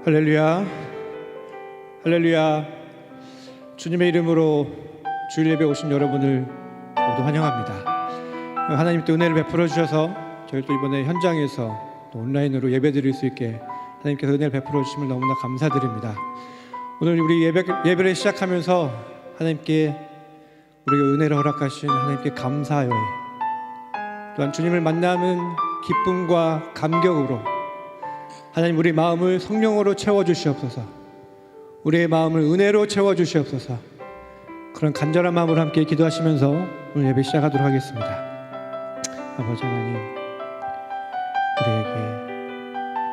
할렐루야, 할렐루야. 주님의 이름으로 주일 예배 오신 여러분을 모두 환영합니다. 하나님 또 은혜를 베풀어 주셔서 저희 또 이번에 현장에서 또 온라인으로 예배 드릴 수 있게 하나님께서 은혜를 베풀어 주심을 너무나 감사드립니다. 오늘 우리 예배를 시작하면서 하나님께 우리에게 은혜를 허락하신 하나님께 감사하여, 또한 주님을 만나는 기쁨과 감격으로 하나님 우리 마음을 성령으로 채워주시옵소서, 우리의 마음을 은혜로 채워주시옵소서. 그런 간절한 마음으로 함께 기도하시면서 오늘 예배 시작하도록 하겠습니다. 아버지 하나님, 우리에게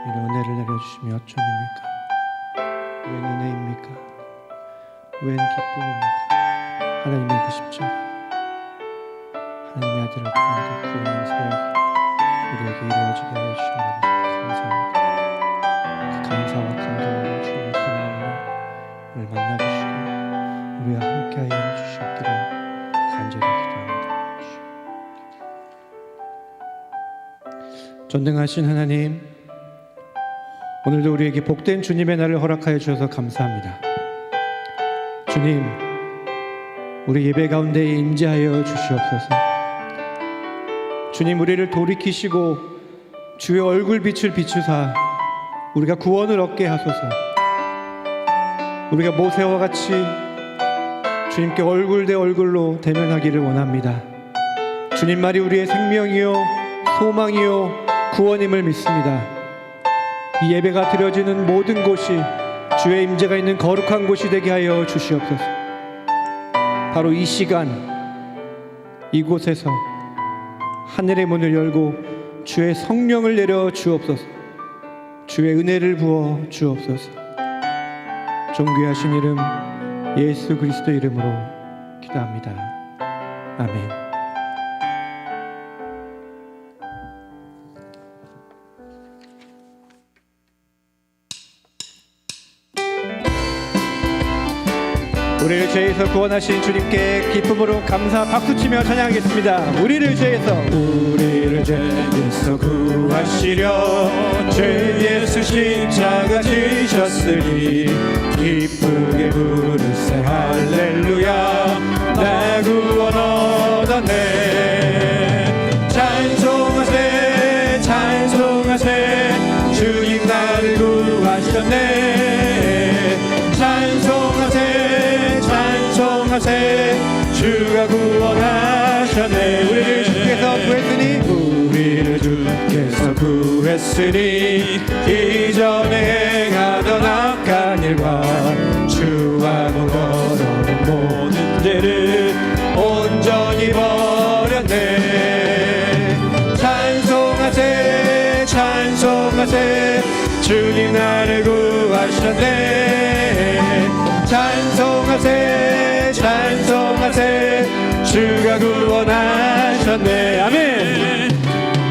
이런 은혜를 내려주시며 어쩜입니까? 웬 은혜입니까? 웬 기쁨입니까? 하나님의 그 십자가, 하나님의 아들을 통한 그 구원의 사역이 우리에게 이루어지게 하여 주시면 감사합니다. 그 감사와 감동으로 주님 앞에 나오며 우리를 만나주시고 우리와 함께하여 주시옵기를 간절히 기도합니다. 전능하신 하나님, 오늘도 우리에게 복된 주님의 날을 허락하여 주셔서 감사합니다. 주님, 우리 예배 가운데 임재하여 주시옵소서. 주님, 우리를 돌이키시고 주의 얼굴 빛을 비추사 우리가 구원을 얻게 하소서. 우리가 모세와 같이 주님께 얼굴 대 얼굴로 대면하기를 원합니다. 주님 말이 우리의 생명이요 소망이요 구원임을 믿습니다. 이 예배가 드려지는 모든 곳이 주의 임재가 있는 거룩한 곳이 되게 하여 주시옵소서. 바로 이 시간 이곳에서 하늘의 문을 열고 주의 성령을 내려 주옵소서. 주의 은혜를 부어 주옵소서. 존귀하신 이름 예수 그리스도 이름으로 기도합니다. 아멘. 우리를 죄에서 구원하신 주님께 기쁨으로 감사 박수치며 찬양하겠습니다. 우리를 죄에서 구하시려 죄 예수 십자가 지셨으니 기쁘게 부르세 할렐루야. 나 구원 얻었네. 찬송하세 찬송하세 주님 나를 구하셨네. 찬송하세 찬송하세 주가 구원하셨네. 우리를 주께서 구했으니 이전에 행하던 악한 일과 주와 걸어온 모든 죄를 온전히 버렸네. 찬송하세 찬송하세 주님 나를 구하셨네. 찬송하세 찬송하세 주가 구원하셨네. 아멘.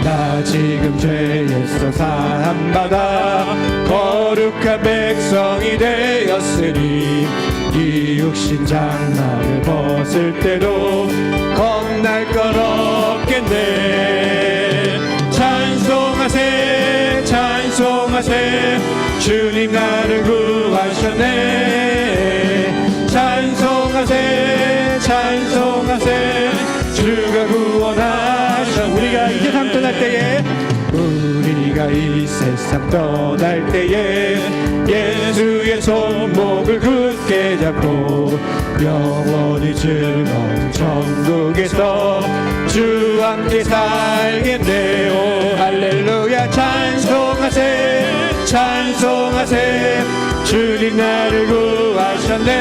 나 지금 죄에서 사함받아 거룩한 백성이 되었으니 이 육신 장막을 벗을 때도 겁날 건 없겠네. 찬송하세 찬송하세 주님 나를 구하셨네. 찬송하세 찬송하세 주가 구원하셨네. 우리가 이 세상 떠날 때에 예수의 손목을 굳게 잡고 영원히 즐거운 천국에서 주와 함께 살겠네. 오 할렐루야. 찬송하세 찬송하세 주님 나를 구하셨네.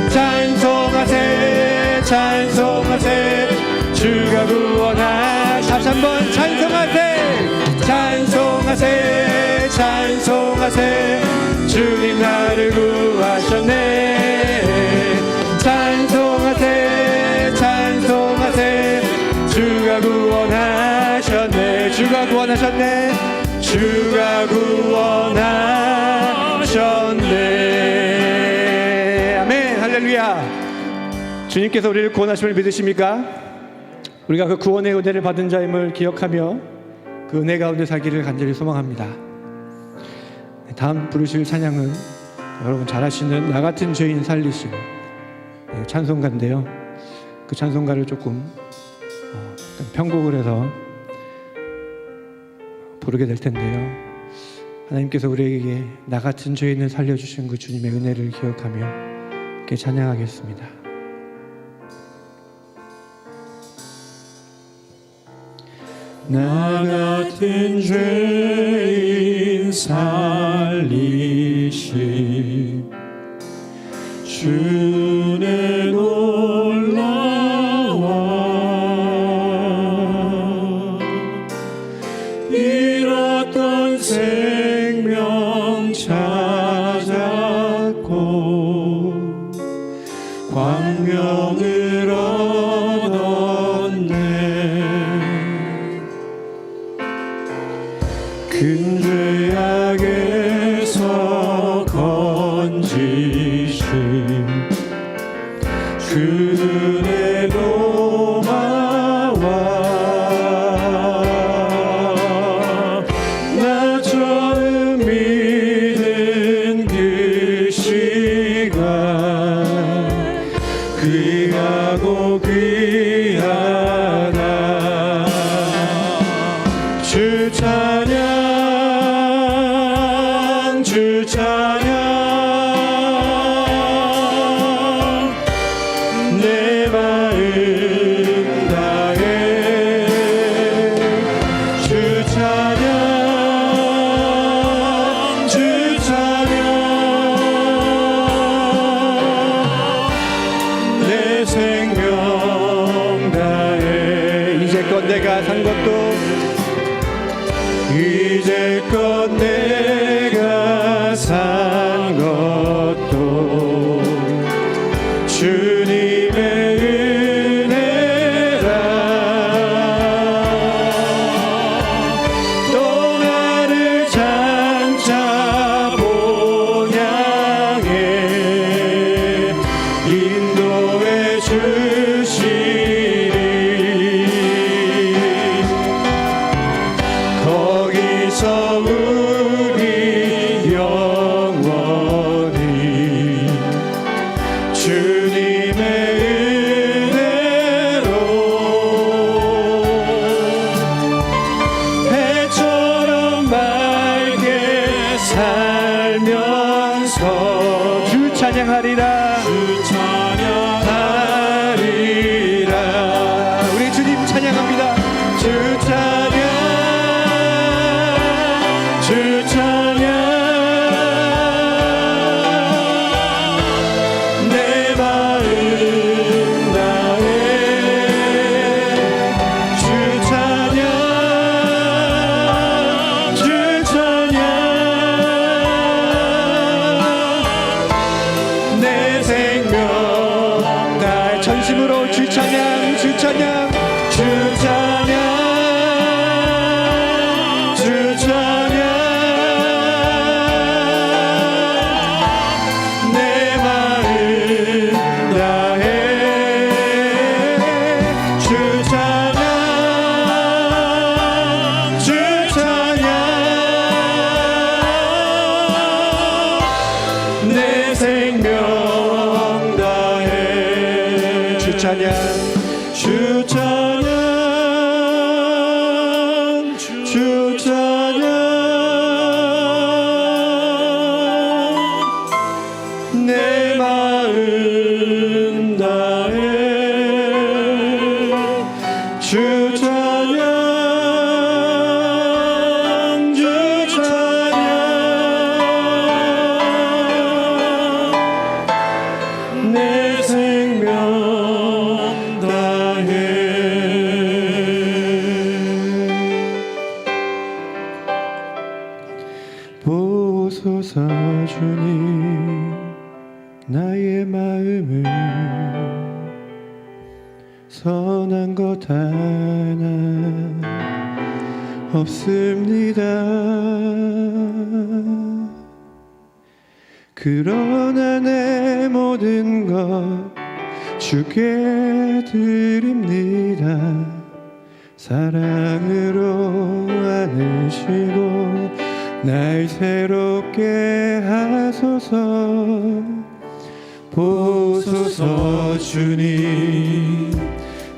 찬송하세 찬송하세 주가 구원하셨네. 다시 한번 찬송하세 찬송하세 찬송하세 주님 나를 구하셨네. 찬송하세 찬송하세 주가 구원하셨네. 주가 구원하셨네. 주가 구원하셨네. 아멘. 할렐루야. 주님께서 우리를 구원하심을 믿으십니까? 우리가 그 구원의 은혜를 받은 자임을 기억하며 그 은혜 가운데 살기를 간절히 소망합니다. 다음 부르실 찬양은 여러분 잘 아시는 나 같은 죄인 살리시고 찬송가인데요. 그 찬송가를 조금 편곡을 해서 부르게 될 텐데요. 하나님께서 우리에게 나 같은 죄인을 살려주신 그 주님의 은혜를 기억하며 함께 찬양하겠습니다. 나 같은 죄인 살리신 주의 놀라와 잃었던 생명 찾았고 광명을 얻었네. 큰 죄악에서 건지신 그 은혜 고마워. 나 처음 믿은 그 시간 귀하고 귀하다. 주 찬양 주 찬양 내 마음 다해 주 찬양 주 찬양 내 생명 다해. 이제껏 내가 산 것도 이제껏 내가 산 것도 주님의 은혜라. 또 나를 장차 본향에 인도해 주시리. 거기서 우리 영원히 주님의 은혜로 해처럼 맑게 살면서 주 찬양하리라. 주 찬양하리라. 우리 주님 찬양합니다. 주 찬양 주 찬양 내 마음 다해 주 찬양 주 찬양 내 생명 다해 전심으로 주 찬양 주 찬양 주 찬양 주 찬양 내 마음 다해 주 찬양 주 찬양 내 생명 다해 주 찬양 주 찬양 주 찬양 내 마음 다해 주 찬양 주 찬양 내 생명 다해. 보소서 주님 나의 마음을 선한 것 하나 없습니다. 그러나 내 모든 것 주께 드립니다. 사랑으로 안으시고 날 새로 새롭게 하소서. 보소서 주님,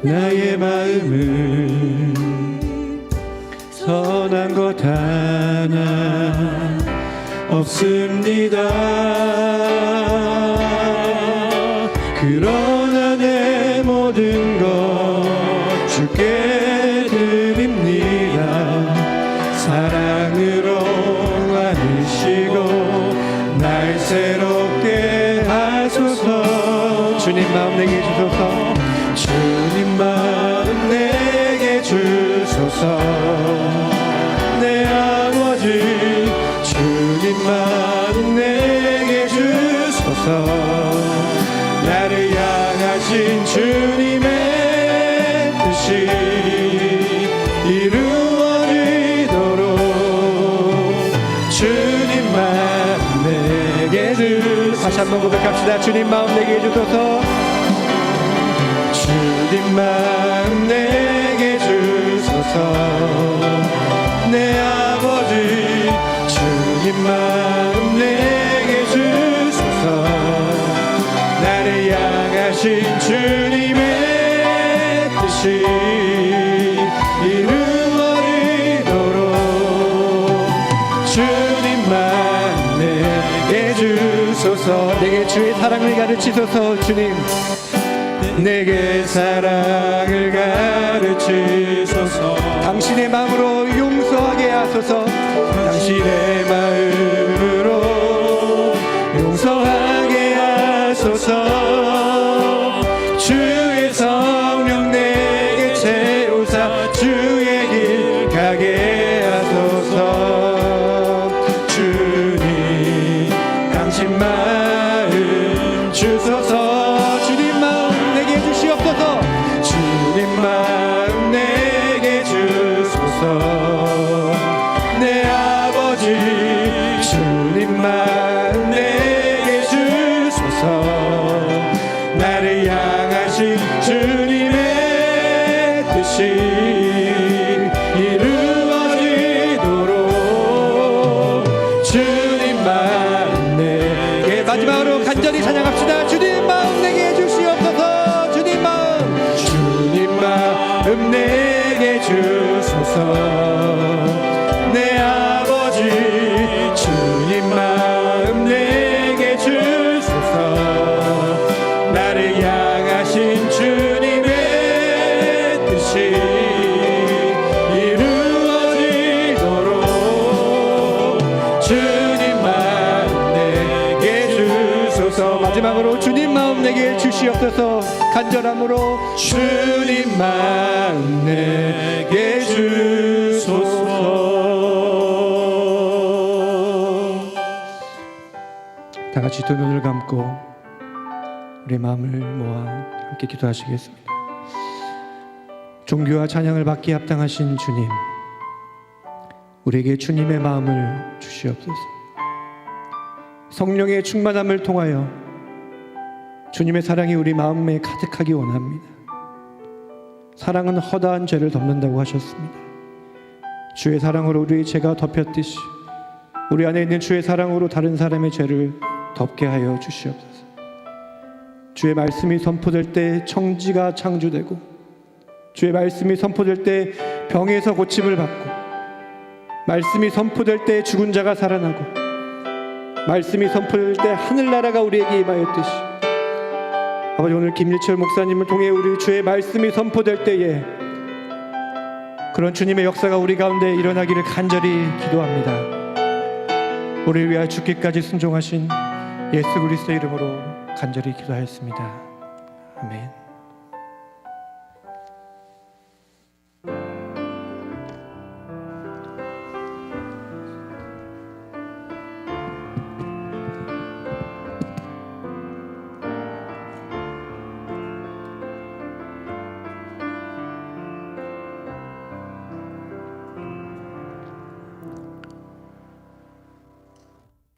나의 마음을 선한 것 하나 없습니다. 그러나 내 모든 것 주께 드립니다. 사랑으로 안으시고 날 새롭게 하소서. 주님 마음 내게 주소서. 주님 마음 내게 주소서. 내 아버지 주님 마음 내게 주소서. 나를 향하신 주님의 뜻이 이루어지도록 주님 마음 내게 주소서. 다시 한번 고백합시다. 주님 마음 내게 주소서. 주님 마음 내게 주소서. 내 아버지 주님 마음 내게 주소서. 나를 향하신 주님의 뜻이 이루어지도록 주님 마음 내게 주소서. 내게 주의 사랑을 가르치소서. 주님 내게 사랑을 가르치소서. 당신의 마음으로 용서하게 하소서. 당신의 마음으로 용서하게 하소서. 주의 성령 내게 채우사 주의 길 가게 하소서. 주님 당신 마음 주소서. 주님 마음 내게 주시옵소서. 주님 마음 내게 주소서. 내 아버지 주님 마음 내게 주소서. 나를 향하신 주님의 뜻이 이루어지도록 주님 마음 내게. 마지막으로 간절히 찬양합시다. 주님 마음 내게 주시옵소서. 주님 마음 내게 주소서. 내 아버지 주님 마음 내게 주소서. 나를 향하신 주님의 뜻이 이루어지도록 주님 마음 내게 주소서. 마지막으로 주님 마음 내게 주시옵소서. 간절함으로 주님 마음 내게 주소서. 다 같이 두 눈을 감고 우리 마음을 모아 함께 기도하시겠습니다. 종교와 찬양을 받기에 합당하신 주님, 우리에게 주님의 마음을 주시옵소서. 성령의 충만함을 통하여 주님의 사랑이 우리 마음에 가득하기 원합니다. 사랑은 허다한 죄를 덮는다고 하셨습니다. 주의 사랑으로 우리의 죄가 덮였듯이 우리 안에 있는 주의 사랑으로 다른 사람의 죄를 덮게 하여 주시옵소서. 주의 말씀이 선포될 때 청지가 창조되고, 주의 말씀이 선포될 때 병에서 고침을 받고, 말씀이 선포될 때 죽은 자가 살아나고, 말씀이 선포될 때 하늘나라가 우리에게 임하였듯이, 아버지 오늘 김일철 목사님을 통해 우리 주의 말씀이 선포될 때에 그런 주님의 역사가 우리 가운데 일어나기를 간절히 기도합니다. 우리를 위하여 죽기까지 순종하신 예수 그리스도의 이름으로 간절히 기도하였습니다. 아멘.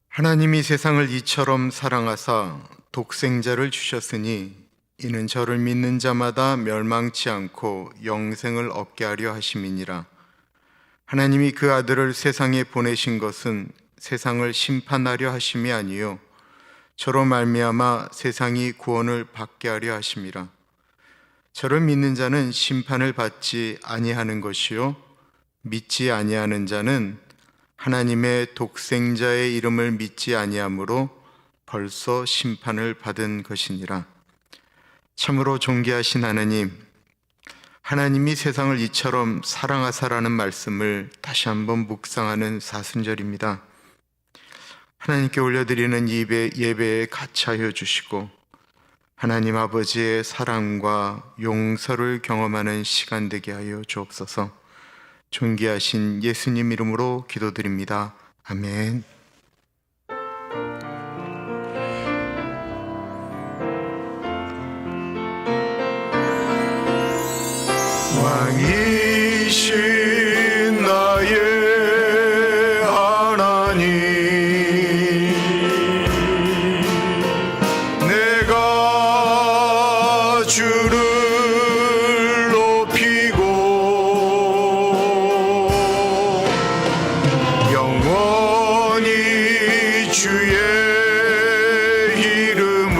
하나님이 세상을 이처럼 사랑하사 독생자를 주셨으니 이는 저를 믿는 자마다 멸망치 않고 영생을 얻게 하려 하심이니라. 하나님이 그 아들을 세상에 보내신 것은 세상을 심판하려 하심이 아니요 저로 말미암아 세상이 구원을 받게 하려 하심이라. 저를 믿는 자는 심판을 받지 아니하는 것이요 믿지 아니하는 자는 하나님의 독생자의 이름을 믿지 아니하므로 벌써 심판을 받은 것이니라. 참으로 존귀하신 하나님, 하나님이 세상을 이처럼 사랑하사라는 말씀을 다시 한번 묵상하는 사순절입니다. 하나님께 올려드리는 예배에 같이하여 주시고 하나님 아버지의 사랑과 용서를 경험하는 시간 되게 하여 주옵소서. 존귀하신 예수님 이름으로 기도드립니다. 아멘. 왕이신 나의 하나님, 내가 주를 높이고 영원히 주의 이름을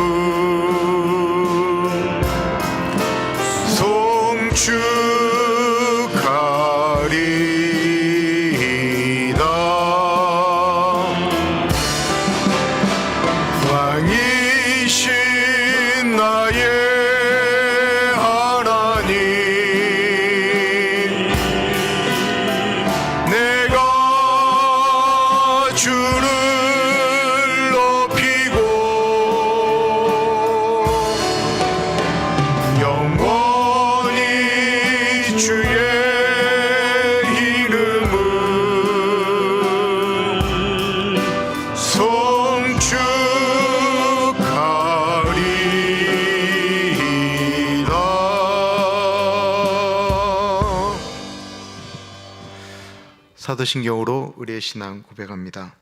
송축하리이다. 왕이신 나의 하나님, 내가 주를 높이고 영원히 주의 이름을 송축하리이다. 사도신경으로 우리의 신앙 고백합니다.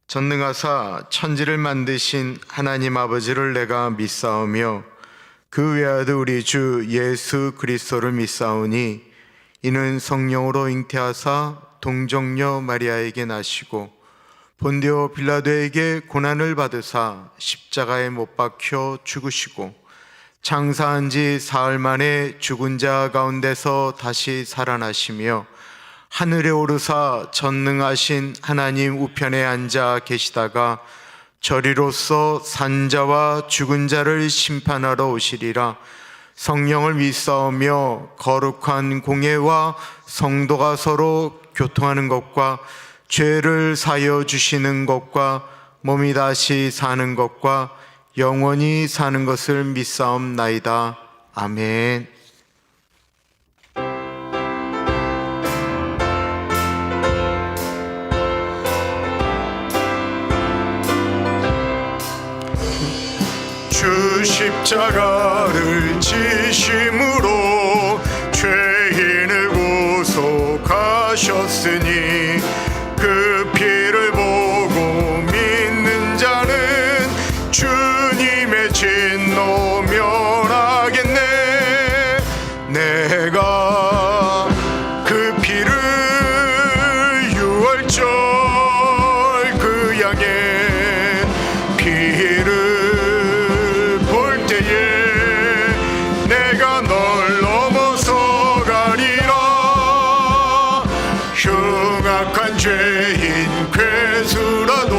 전능하사 천지를 만드신 하나님 아버지를 내가 믿사오며 그 외아들 우리 주 예수 그리스도를 믿사오니 이는 성령으로 잉태하사 동정녀 마리아에게 나시고 본디오 빌라도에게 고난을 받으사 십자가에 못 박혀 죽으시고 장사한 지 사흘 만에 죽은 자 가운데서 다시 살아나시며 하늘에 오르사 전능하신 하나님 우편에 앉아 계시다가 저리로서 산자와 죽은 자를 심판하러 오시리라. 성령을 믿사오며 거룩한 공예와 성도가 서로 교통하는 것과 죄를 사여 주시는 것과 몸이 다시 사는 것과 영원히 사는 것을 믿사옵나이다. 아멘. 주 십자가를 지심으로 죄인을 구속하셨으니 그 피를 보고 믿는 자는 주님의 진노 면하겠네. 내가 그 피를 유월절 그 양의 피를 내가 널 넘어서 가리라. 흉악한 죄인 괴수라도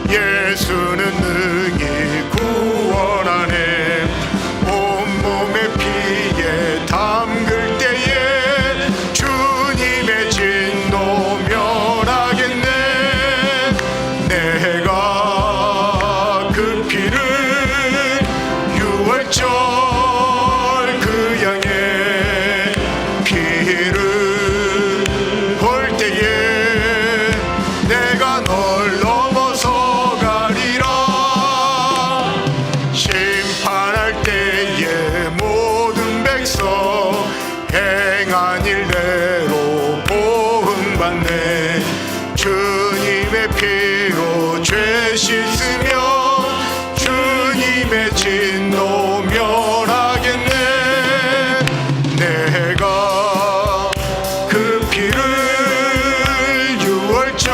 예수는 능히 구원하네. 온몸의 피에 담글 때에 주님의 진노 면하겠네. 내가 그 피를 유월절 그 양의 피를 볼 때에 내가 널 넘어서 가리라. 심판할 때에 모든 백성 행한 일대로 보응받네. 주님의 피로 죄 씻으며 주님의 진노 면하겠네. 내가 그 피를 유월절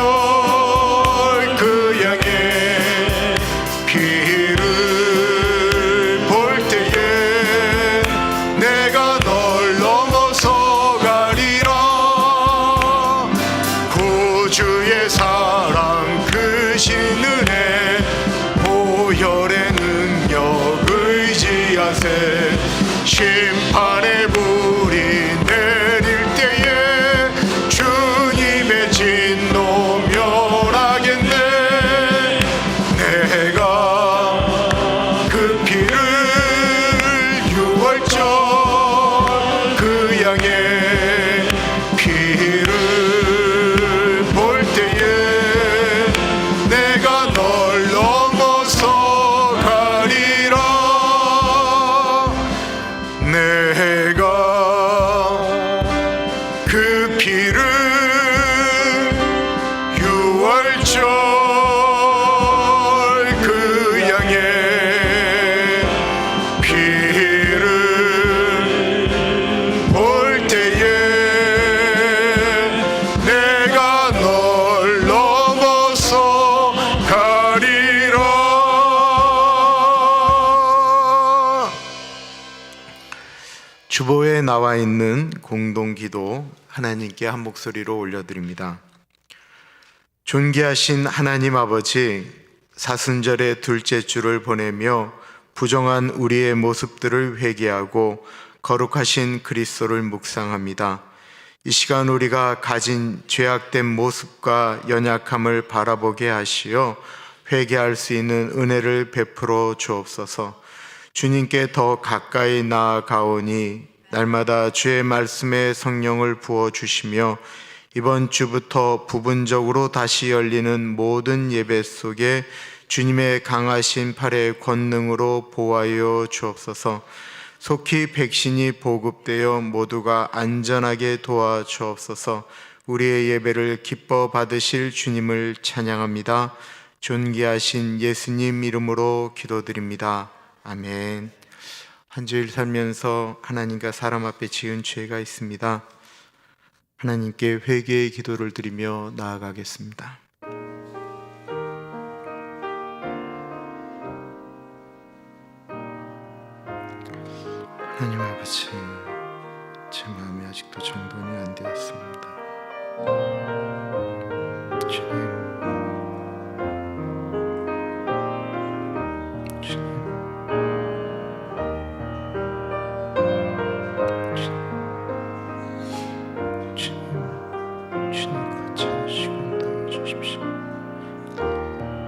주보에 나와 있는 공동기도 하나님께 한 목소리로 올려드립니다. 존귀하신 하나님 아버지, 사순절의 둘째 주를 보내며 부정한 우리의 모습들을 회개하고 거룩하신 그리스도를 묵상합니다. 이 시간 우리가 가진 죄악된 모습과 연약함을 바라보게 하시어 회개할 수 있는 은혜를 베풀어 주옵소서. 주님께 더 가까이 나아가오니 날마다 주의 말씀에 성령을 부어주시며 이번 주부터 부분적으로 다시 열리는 모든 예배 속에 주님의 강하신 팔의 권능으로 보호하여 주옵소서. 속히 백신이 보급되어 모두가 안전하게 도와주옵소서. 우리의 예배를 기뻐 받으실 주님을 찬양합니다. 존귀하신 예수님 이름으로 기도드립니다. 아멘. 한 주일 살면서 하나님과 사람 앞에 지은 죄가 있습니다. 하나님께 회개의 기도를 드리며 나아가겠습니다. 하나님 아버지, 제 마음이 아직도 정돈이 안 되었습니다. 주님,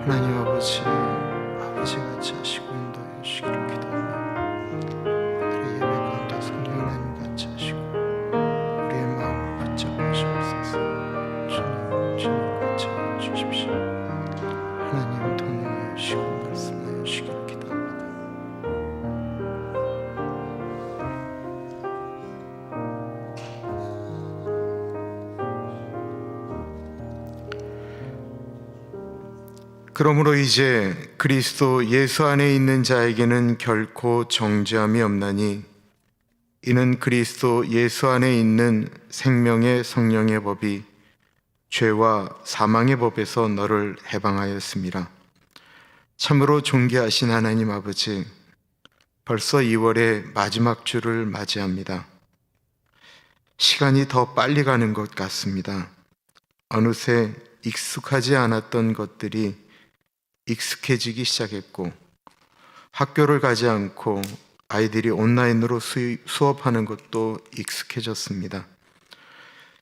하나님 아버지, 아버지같이 하시고 인도해 주시기를 기도합니다. 오늘의 예배 가운데 성령 하나님 같이 하시고 우리의 마음을 붙잡아 주옵소서. 주님 같이 해 주십시오. 하나님 동행하여 주시고 말씀하여 주시기를 기도합니다. 그러므로 이제 그리스도 예수 안에 있는 자에게는 결코 정죄함이 없나니 이는 그리스도 예수 안에 있는 생명의 성령의 법이 죄와 사망의 법에서 너를 해방하였습니다. 참으로 존귀하신 하나님 아버지, 벌써 2월의 마지막 주를 맞이합니다. 시간이 더 빨리 가는 것 같습니다. 어느새 익숙하지 않았던 것들이 익숙해지기 시작했고, 학교를 가지 않고 아이들이 온라인으로 수업하는 것도 익숙해졌습니다.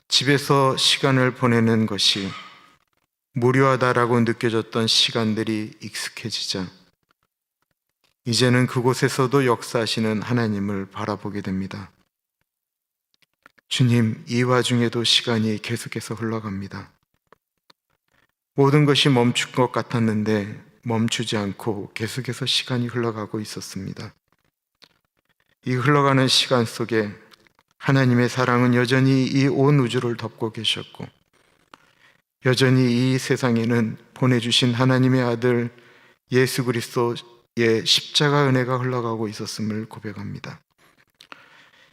집에서 시간을 보내는 것이 무료하다라고 느껴졌던 시간들이 익숙해지자 이제는 그곳에서도 역사하시는 하나님을 바라보게 됩니다. 주님, 이 와중에도 시간이 계속해서 흘러갑니다. 모든 것이 멈춘 것 같았는데 멈추지 않고 계속해서 시간이 흘러가고 있었습니다. 이 흘러가는 시간 속에 하나님의 사랑은 여전히 이 온 우주를 덮고 계셨고, 여전히 이 세상에는 보내주신 하나님의 아들 예수 그리스도의 십자가 은혜가 흘러가고 있었음을 고백합니다.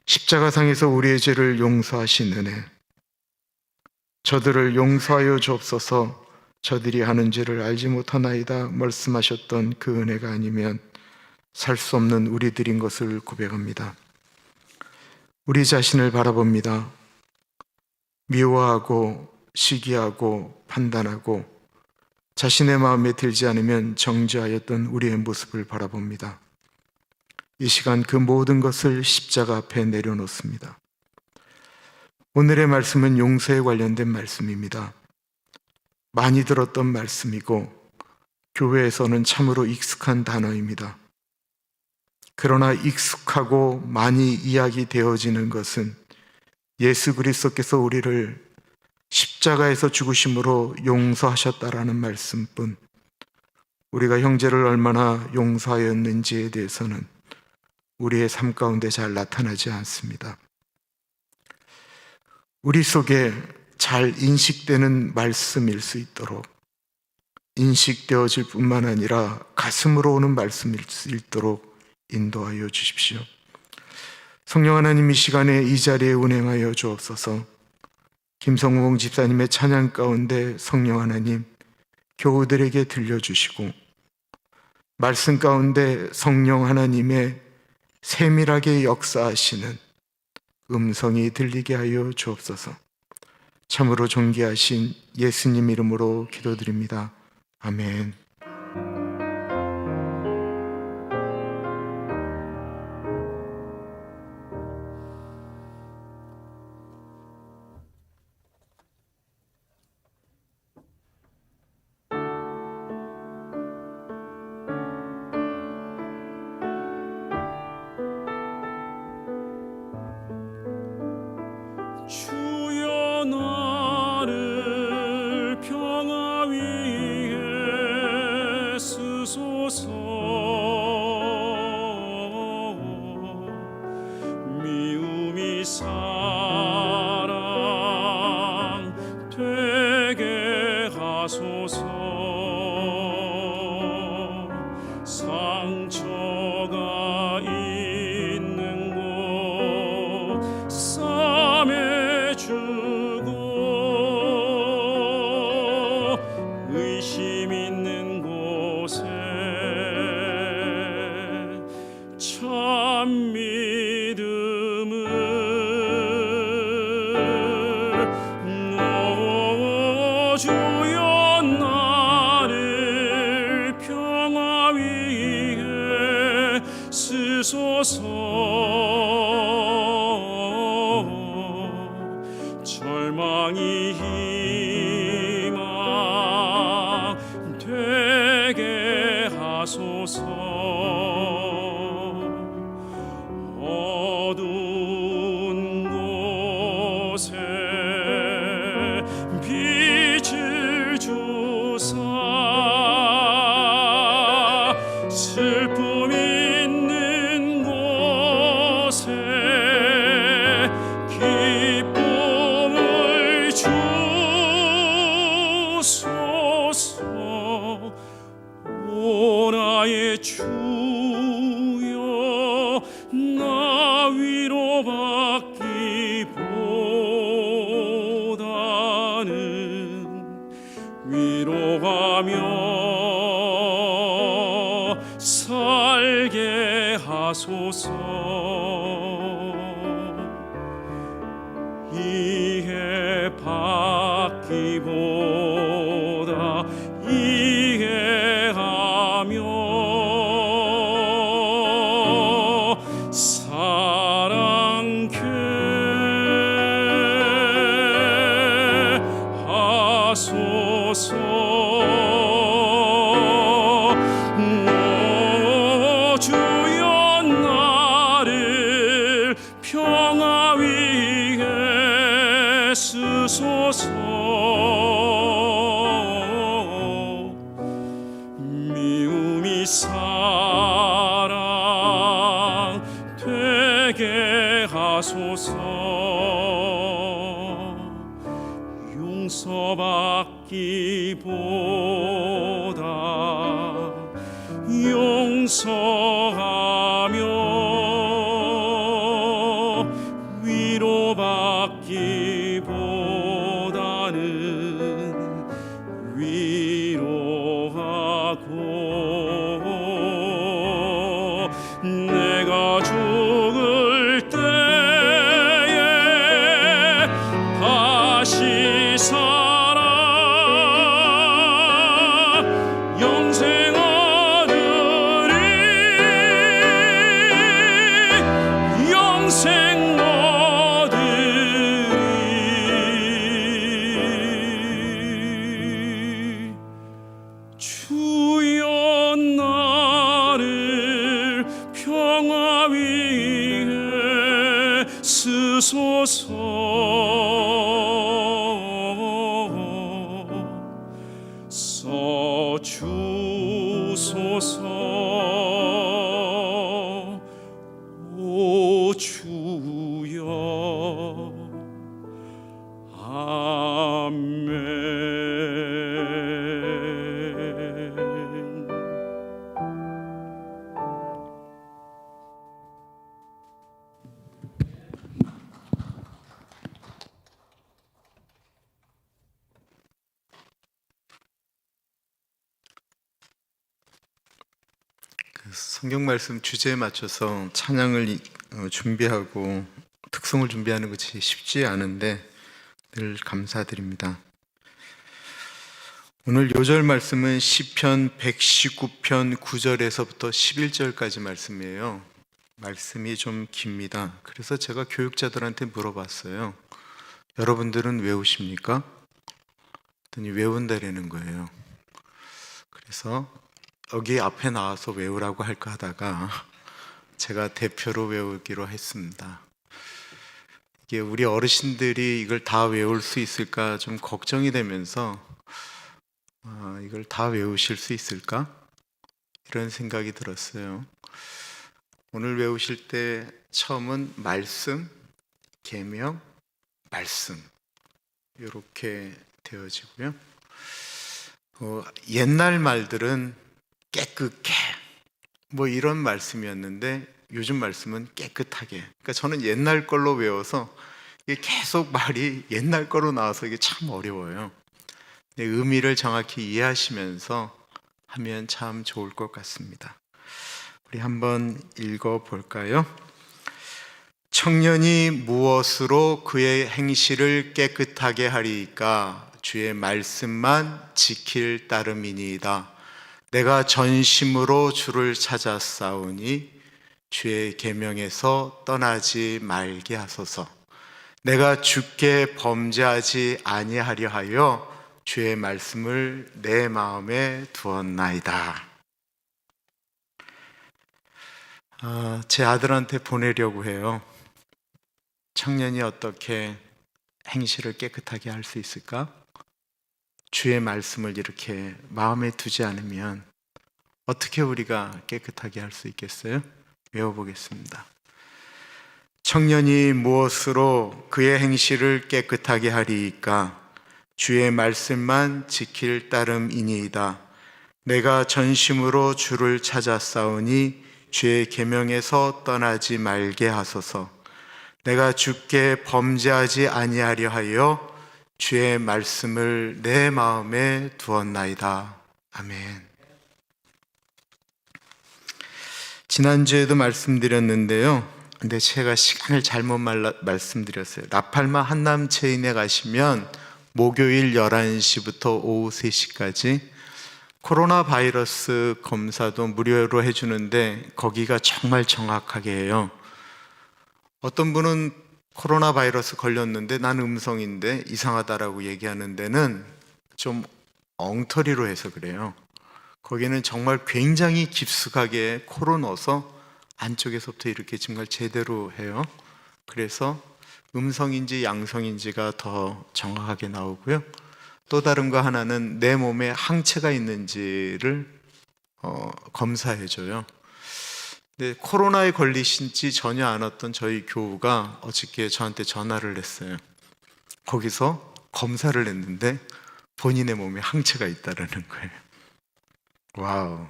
십자가상에서 우리의 죄를 용서하신 은혜, 저들을 용서하여 주옵소서, 저들이 하는 죄를 알지 못하나이다 말씀하셨던 그 은혜가 아니면 살 수 없는 우리들인 것을 고백합니다. 우리 자신을 바라봅니다. 미워하고 시기하고 판단하고 자신의 마음에 들지 않으면 정죄하였던 우리의 모습을 바라봅니다. 이 시간 그 모든 것을 십자가 앞에 내려놓습니다. 오늘의 말씀은 용서에 관련된 말씀입니다. 많이 들었던 말씀이고 교회에서는 참으로 익숙한 단어입니다. 그러나 익숙하고 많이 이야기되어지는 것은 예수 그리스도께서 우리를 십자가에서 죽으심으로 용서하셨다라는 말씀뿐, 우리가 형제를 얼마나 용서하였는지에 대해서는 우리의 삶 가운데 잘 나타나지 않습니다. 우리 속에 잘 인식되는 말씀일 수 있도록, 인식되어질 뿐만 아니라 가슴으로 오는 말씀일 수 있도록 인도하여 주십시오. 성령 하나님, 이 시간에 이 자리에 운행하여 주옵소서. 김성봉 집사님의 찬양 가운데 성령 하나님 교우들에게 들려주시고, 말씀 가운데 성령 하나님의 세밀하게 역사하시는 음성이 들리게 하여 주옵소서. 참으로 존귀하신 예수님 이름으로 기도드립니다. 아멘. 주여 나를 평화 위에 쓰소서. 미움이 사랑 되게 하소서. 상처가 있는 곳 싸매주고 의심 있는 곳에 참 믿음을 주여 나를 평화 위에 쓰소서. 절망이 희망 되게 하소서. 어두운 곳에 빛을 주사 슬픔 있는 곳에 기쁨을 주소서. 오 나의 주여 나 위로받기보다는 위로하며 살게 하소서. 이해받기보다 이해하며 사랑케 하소서. 오 주여 나를 평화 위에 쓰소서. 미움이 사랑 되게 하소서. 용서받기보다 용서하며 위로받기보다는 위로하고 내가 죽을 때에 다시 살아 영생 얻으리. 영생 얻으리. 주여 나를 평화 위에 쓰소서. 써주소서. 오 주여. 아멘. 성경 말씀 주제에 맞춰서 찬양을 준비하고 각성을 준비하는 것이 쉽지 않은데 늘 감사드립니다. 오늘 요절 말씀은 시편 119편 9절에서부터 11절까지 말씀이에요. 말씀이 좀 깁니다. 그래서 제가 교육자들한테 물어봤어요. 여러분들은 외우십니까? 그랬더니 외운다라는 거예요. 그래서 여기 앞에 나와서 외우라고 할까 하다가 제가 대표로 외우기로 했습니다. 이게 우리 어르신들이 이걸 다 외울 수 있을까 좀 걱정이 되면서 이걸 다 외우실 수 있을까? 이런 생각이 들었어요. 오늘 외우실 때 처음은 말씀, 계명, 말씀 이렇게 되어지고요. 옛날 말들은 깨끗해 뭐 이런 말씀이었는데 요즘 말씀은 깨끗하게. 그러니까 저는 옛날 걸로 외워서 이게 계속 말이 옛날 거로 나와서 이게 참 어려워요. 의미를 정확히 이해하시면서 하면 참 좋을 것 같습니다. 우리 한번 읽어 볼까요? 청년이 무엇으로 그의 행실을 깨끗하게 하리이까? 주의 말씀만 지킬 따름이니이다. 내가 전심으로 주를 찾았사오니 주의 계명에서 떠나지 말게 하소서. 내가 주께 범죄하지 아니하려 하여 주의 말씀을 내 마음에 두었나이다. 제 아들한테 보내려고 해요. 청년이 어떻게 행실을 깨끗하게 할 수 있을까? 주의 말씀을 이렇게 마음에 두지 않으면 어떻게 우리가 깨끗하게 할 수 있겠어요? 외워보겠습니다. 청년이 무엇으로 그의 행실을 깨끗하게 하리이까? 주의 말씀만 지킬 따름이니이다. 내가 전심으로 주를 찾았사오니 주의 계명에서 떠나지 말게 하소서. 내가 주께 범죄하지 아니하려 하여 주의 말씀을 내 마음에 두었나이다. 아멘. 지난주에도 말씀드렸는데요. 근데 제가 시간을 잘못 말씀드렸어요. 라팔마 한남체인에 가시면 목요일 11시부터 오후 3시까지 코로나 바이러스 검사도 무료로 해주는데 거기가 정말 정확하게 해요. 어떤 분은 코로나 바이러스 걸렸는데 난 음성인데 이상하다라고 얘기하는 데는 좀 엉터리로 해서 그래요. 거기는 정말 굉장히 깊숙하게 코로 넣어서 안쪽에서부터 이렇게 정말 제대로 해요. 그래서 음성인지 양성인지가 더 정확하게 나오고요. 또 다른 거 하나는 내 몸에 항체가 있는지를 검사해줘요. 근데 코로나에 걸리신지 전혀 안 왔던 저희 교우가 어저께 저한테 전화를 했어요. 거기서 검사를 했는데 본인의 몸에 항체가 있다라는 거예요. 와우.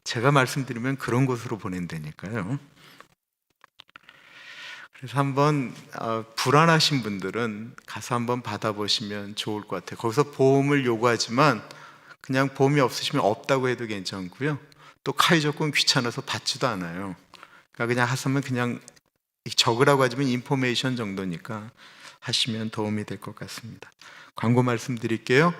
제가 말씀드리면 그런 곳으로 보낸다니까요. 그래서 한번 불안하신 분들은 가서 한번 받아보시면 좋을 것 같아요. 거기서 보험을 요구하지만 그냥 보험이 없으시면 없다고 해도 괜찮고요. 또 카이 조건 귀찮아서 받지도 않아요. 그러니까 그냥 하시면 그냥 적으라고 하지만 인포메이션 정도니까 하시면 도움이 될 것 같습니다. 광고 말씀드릴게요.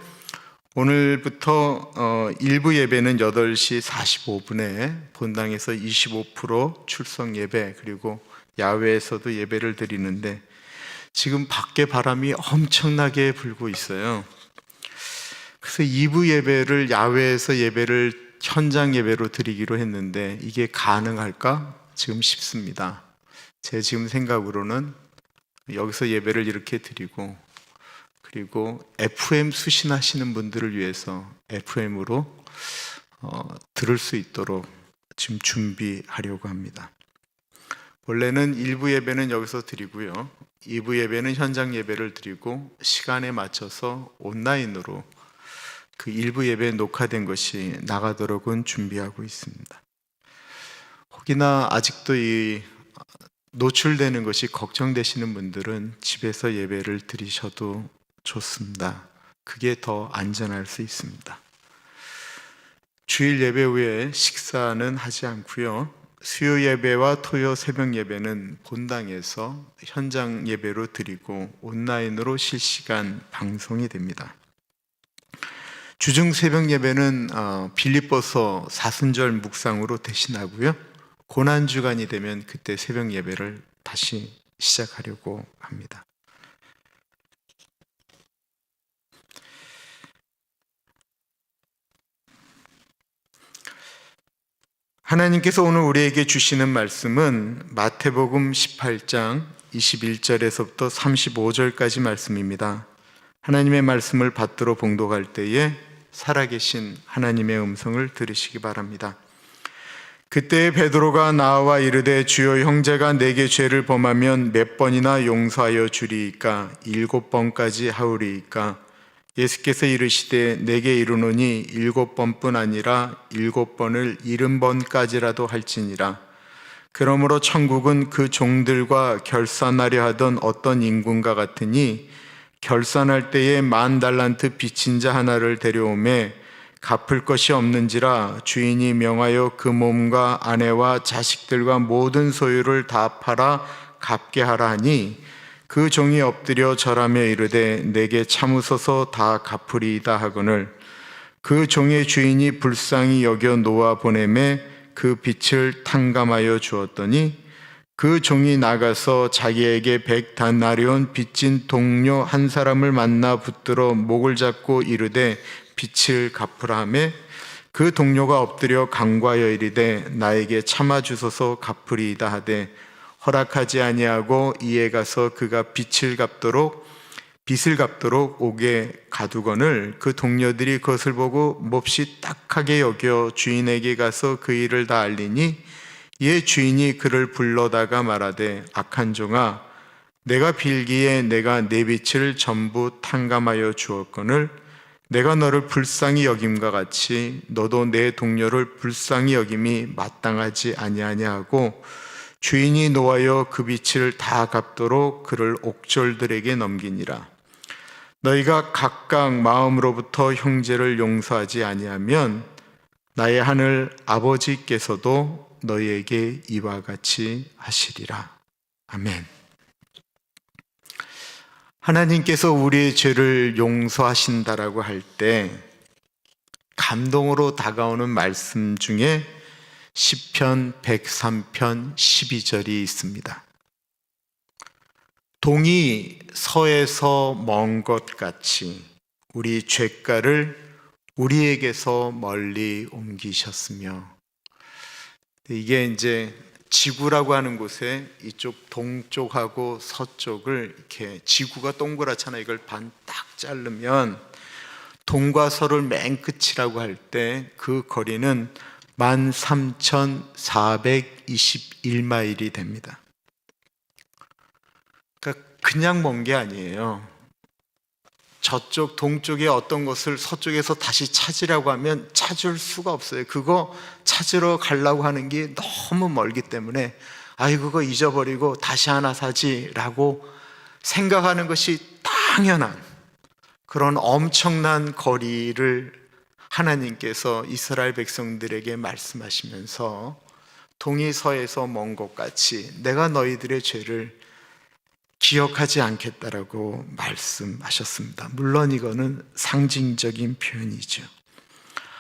오늘부터 일부 예배는 8시 45분에 본당에서 25% 출석 예배, 그리고 야외에서도 예배를 드리는데 지금 밖에 바람이 엄청나게 불고 있어요. 그래서 2부 예배를 야외에서 예배를 현장 예배로 드리기로 했는데 이게 가능할까? 지금 싶습니다. 제 지금 생각으로는 여기서 예배를 이렇게 드리고, 그리고 FM 수신하시는 분들을 위해서 FM으로 들을 수 있도록 지금 준비하려고 합니다. 원래는 1부 예배는 여기서 드리고요, 2부 예배는 현장 예배를 드리고 시간에 맞춰서 온라인으로 그 1부 예배에 녹화된 것이 나가도록은 준비하고 있습니다. 혹이나 아직도 이 노출되는 것이 걱정되시는 분들은 집에서 예배를 드리셔도 좋습니다. 그게 더 안전할 수 있습니다. 주일 예배 후에 식사는 하지 않고요, 수요 예배와 토요 새벽 예배는 본당에서 현장 예배로 드리고 온라인으로 실시간 방송이 됩니다. 주중 새벽 예배는 빌립보서 사순절 묵상으로 대신하고요. 고난주간이 되면 그때 새벽 예배를 다시 시작하려고 합니다. 하나님께서 오늘 우리에게 주시는 말씀은 마태복음 18장 21절에서부터 35절까지 말씀입니다. 하나님의 말씀을 받들어 봉독할 때에 살아계신 하나님의 음성을 들으시기 바랍니다. 그때 베드로가 나와 이르되 주여 형제가 내게 죄를 범하면 몇 번이나 용서하여 주리이까 7번까지 하오리이까 예수께서 이르시되 내게 이르노니 7번뿐 아니라 7번을 70번까지라도 할지니라. 그러므로 천국은 그 종들과 결산하려 하던 어떤 임금과 같으니 결산할 때에 10,000달란트 빚진 자 하나를 데려오매 갚을 것이 없는지라 주인이 명하여 그 몸과 아내와 자식들과 모든 소유를 다 팔아 갚게 하라 하니 그 종이 엎드려 절하며 이르되 내게 참으소서 다 갚으리이다 하거늘 그 종의 주인이 불쌍히 여겨 놓아 보내매 그 빚을 탕감하여 주었더니 그 종이 나가서 자기에게 100다나리온 빚진 동료 한 사람을 만나 붙들어 목을 잡고 이르되 빚을 갚으라 하매 그 동료가 엎드려 간구하여 이르되 나에게 참아 주소서 갚으리이다 하되 허락하지 아니하고 이에 가서 그가 빚을 갚도록 오게 가두거늘 그 동료들이 그것을 보고 몹시 딱하게 여겨 주인에게 가서 그 일을 다 알리니 이에 주인이 그를 불러다가 말하되 악한 종아 내가 빌기에 내가 내 빚을 전부 탕감하여 주었거늘 내가 너를 불쌍히 여김과 같이 너도 내 동료를 불쌍히 여김이 마땅하지 아니하냐 하고 주인이 노하여 그 빚을 다 갚도록 그를 옥졸들에게 넘기니라. 너희가 각각 마음으로부터 형제를 용서하지 아니하면 나의 하늘 아버지께서도 너희에게 이와 같이 하시리라. 아멘. 하나님께서 우리의 죄를 용서하신다라고 할 때 감동으로 다가오는 말씀 중에 시편 103편 12절이 있습니다. 동이 서에서 먼 것 같이 우리 죄가를 우리에게서 멀리 옮기셨으며, 이게 이제 지구라고 하는 곳에 이쪽 동쪽하고 서쪽을 이렇게 지구가 동그랗잖아요. 이걸 반 딱 자르면 동과 서를 맨 끝이라고 할 때 그 거리는 13,421마일이 됩니다. 그러니까 그냥 먼 게 아니에요. 저쪽 동쪽에 어떤 것을 서쪽에서 다시 찾으려고 하면 찾을 수가 없어요. 그거 찾으러 가려고 하는 게 너무 멀기 때문에 아이 그거 잊어버리고 다시 하나 사지라고 생각하는 것이 당연한 그런 엄청난 거리를 하나님께서 이스라엘 백성들에게 말씀하시면서 동이 서에서 먼 것 같이 내가 너희들의 죄를 기억하지 않겠다라고 말씀하셨습니다. 물론 이거는 상징적인 표현이죠.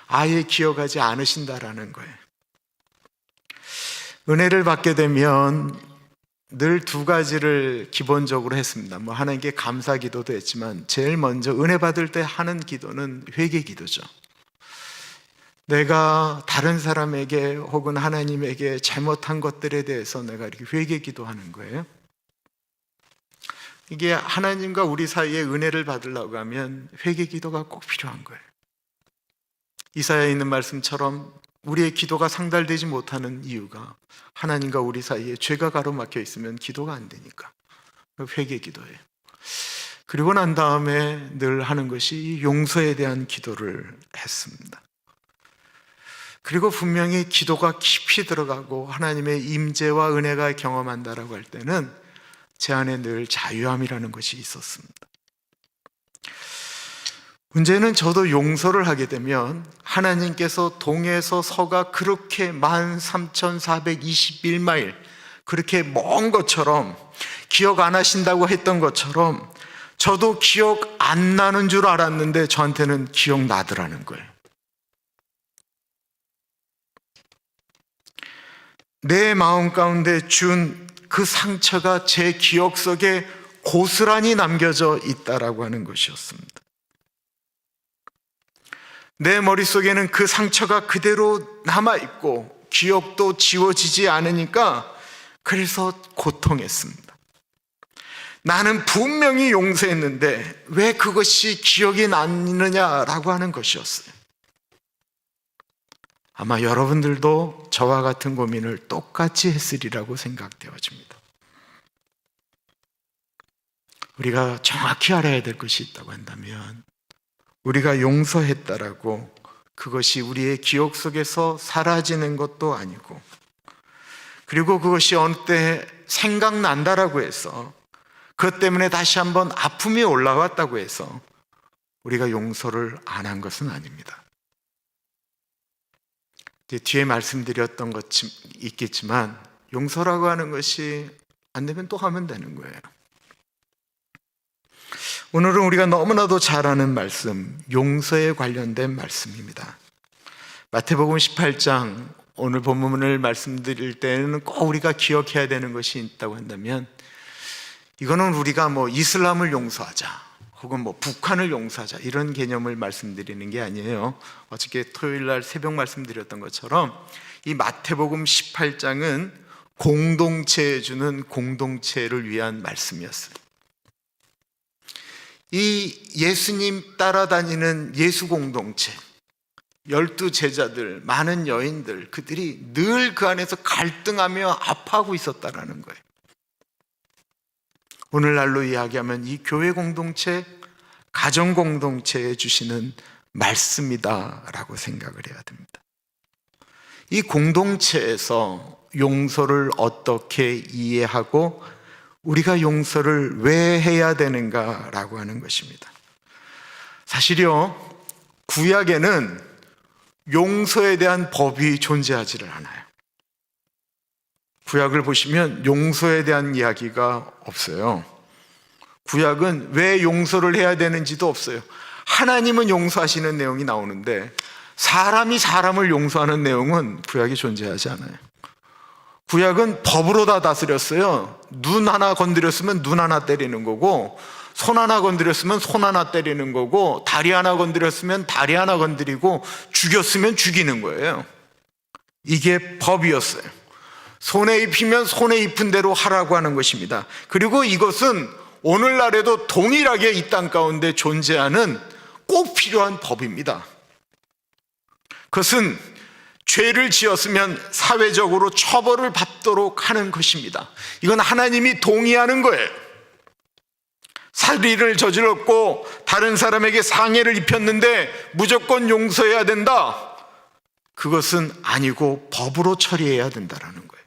아예 기억하지 않으신다라는 거예요. 은혜를 받게 되면 늘 두 가지를 기본적으로 했습니다. 하나님께 감사 기도도 했지만 제일 먼저 은혜 받을 때 하는 기도는 회개 기도죠. 내가 다른 사람에게 혹은 하나님에게 잘못한 것들에 대해서 내가 이렇게 회개 기도하는 거예요. 이게 하나님과 우리 사이에 은혜를 받으려고 하면 회개 기도가 꼭 필요한 거예요. 이사야에 있는 말씀처럼 우리의 기도가 상달되지 못하는 이유가 하나님과 우리 사이에 죄가 가로막혀 있으면 기도가 안 되니까 회개 기도예요. 그리고 난 다음에 늘 하는 것이 용서에 대한 기도를 했습니다. 그리고 분명히 기도가 깊이 들어가고 하나님의 임재와 은혜가 경험한다라고 할 때는 제 안에 늘 자유함이라는 것이 있었습니다. 문제는 저도 용서를 하게 되면 하나님께서 동에서 서가 그렇게 13,421마일 그렇게 먼 것처럼, 기억 안 하신다고 했던 것처럼 저도 기억 안 나는 줄 알았는데 저한테는 기억나더라는 거예요. 내 마음 가운데 준 그 상처가 제 기억 속에 고스란히 남겨져 있다라고 하는 것이었습니다. 내 머릿속에는 그 상처가 그대로 남아있고 기억도 지워지지 않으니까 그래서 고통했습니다. 나는 분명히 용서했는데 왜 그것이 기억이 나느냐라고 하는 것이었어요. 아마 여러분들도 저와 같은 고민을 똑같이 했으리라고 생각되어집니다. 우리가 정확히 알아야 될 것이 있다고 한다면, 우리가 용서했다라고 그것이 우리의 기억 속에서 사라지는 것도 아니고, 그리고 그것이 어느 때 생각난다라고 해서 그것 때문에 다시 한번 아픔이 올라왔다고 해서 우리가 용서를 안 한 것은 아닙니다. 뒤에 말씀드렸던 것 있겠지만 용서라고 하는 것이 안 되면 또 하면 되는 거예요. 오늘은 우리가 너무나도 잘 아는 말씀, 용서에 관련된 말씀입니다. 마태복음 18장, 오늘 본문을 말씀드릴 때는 꼭 우리가 기억해야 되는 것이 있다고 한다면, 이거는 우리가 이슬람을 용서하자 혹은 북한을 용서하자 이런 개념을 말씀드리는 게 아니에요. 어저께 토요일 날 새벽 말씀드렸던 것처럼 이 마태복음 18장은 공동체에 주는 공동체를 위한 말씀이었어요. 이 예수님 따라다니는 예수 공동체, 12 제자들, 많은 여인들, 그들이 늘 그 안에서 갈등하며 아파하고 있었다라는 거예요. 오늘날로 이야기하면 이 교회 공동체, 가정 공동체에 주시는 말씀이다라고 생각을 해야 됩니다. 이 공동체에서 용서를 어떻게 이해하고 우리가 용서를 왜 해야 되는가라고 하는 것입니다. 사실요, 구약에는 용서에 대한 법이 존재하지를 않아요. 구약을 보시면 용서에 대한 이야기가 없어요. 구약은 왜 용서를 해야 되는지도 없어요. 하나님은 용서하시는 내용이 나오는데 사람이 사람을 용서하는 내용은 구약에 존재하지 않아요. 구약은 법으로 다 다스렸어요. 눈 하나 건드렸으면 눈 하나 때리는 거고, 손 하나 건드렸으면 손 하나 때리는 거고, 다리 하나 건드렸으면 다리 하나 건드리고, 죽였으면 죽이는 거예요. 이게 법이었어요. 손에 입히면 손에 입힌 대로 하라고 하는 것입니다. 그리고 이것은 오늘날에도 동일하게 이 땅 가운데 존재하는 꼭 필요한 법입니다. 그것은 죄를 지었으면 사회적으로 처벌을 받도록 하는 것입니다. 이건 하나님이 동의하는 거예요. 살인을 저질렀고 다른 사람에게 상해를 입혔는데 무조건 용서해야 된다. 그것은 아니고 법으로 처리해야 된다라는 거예요.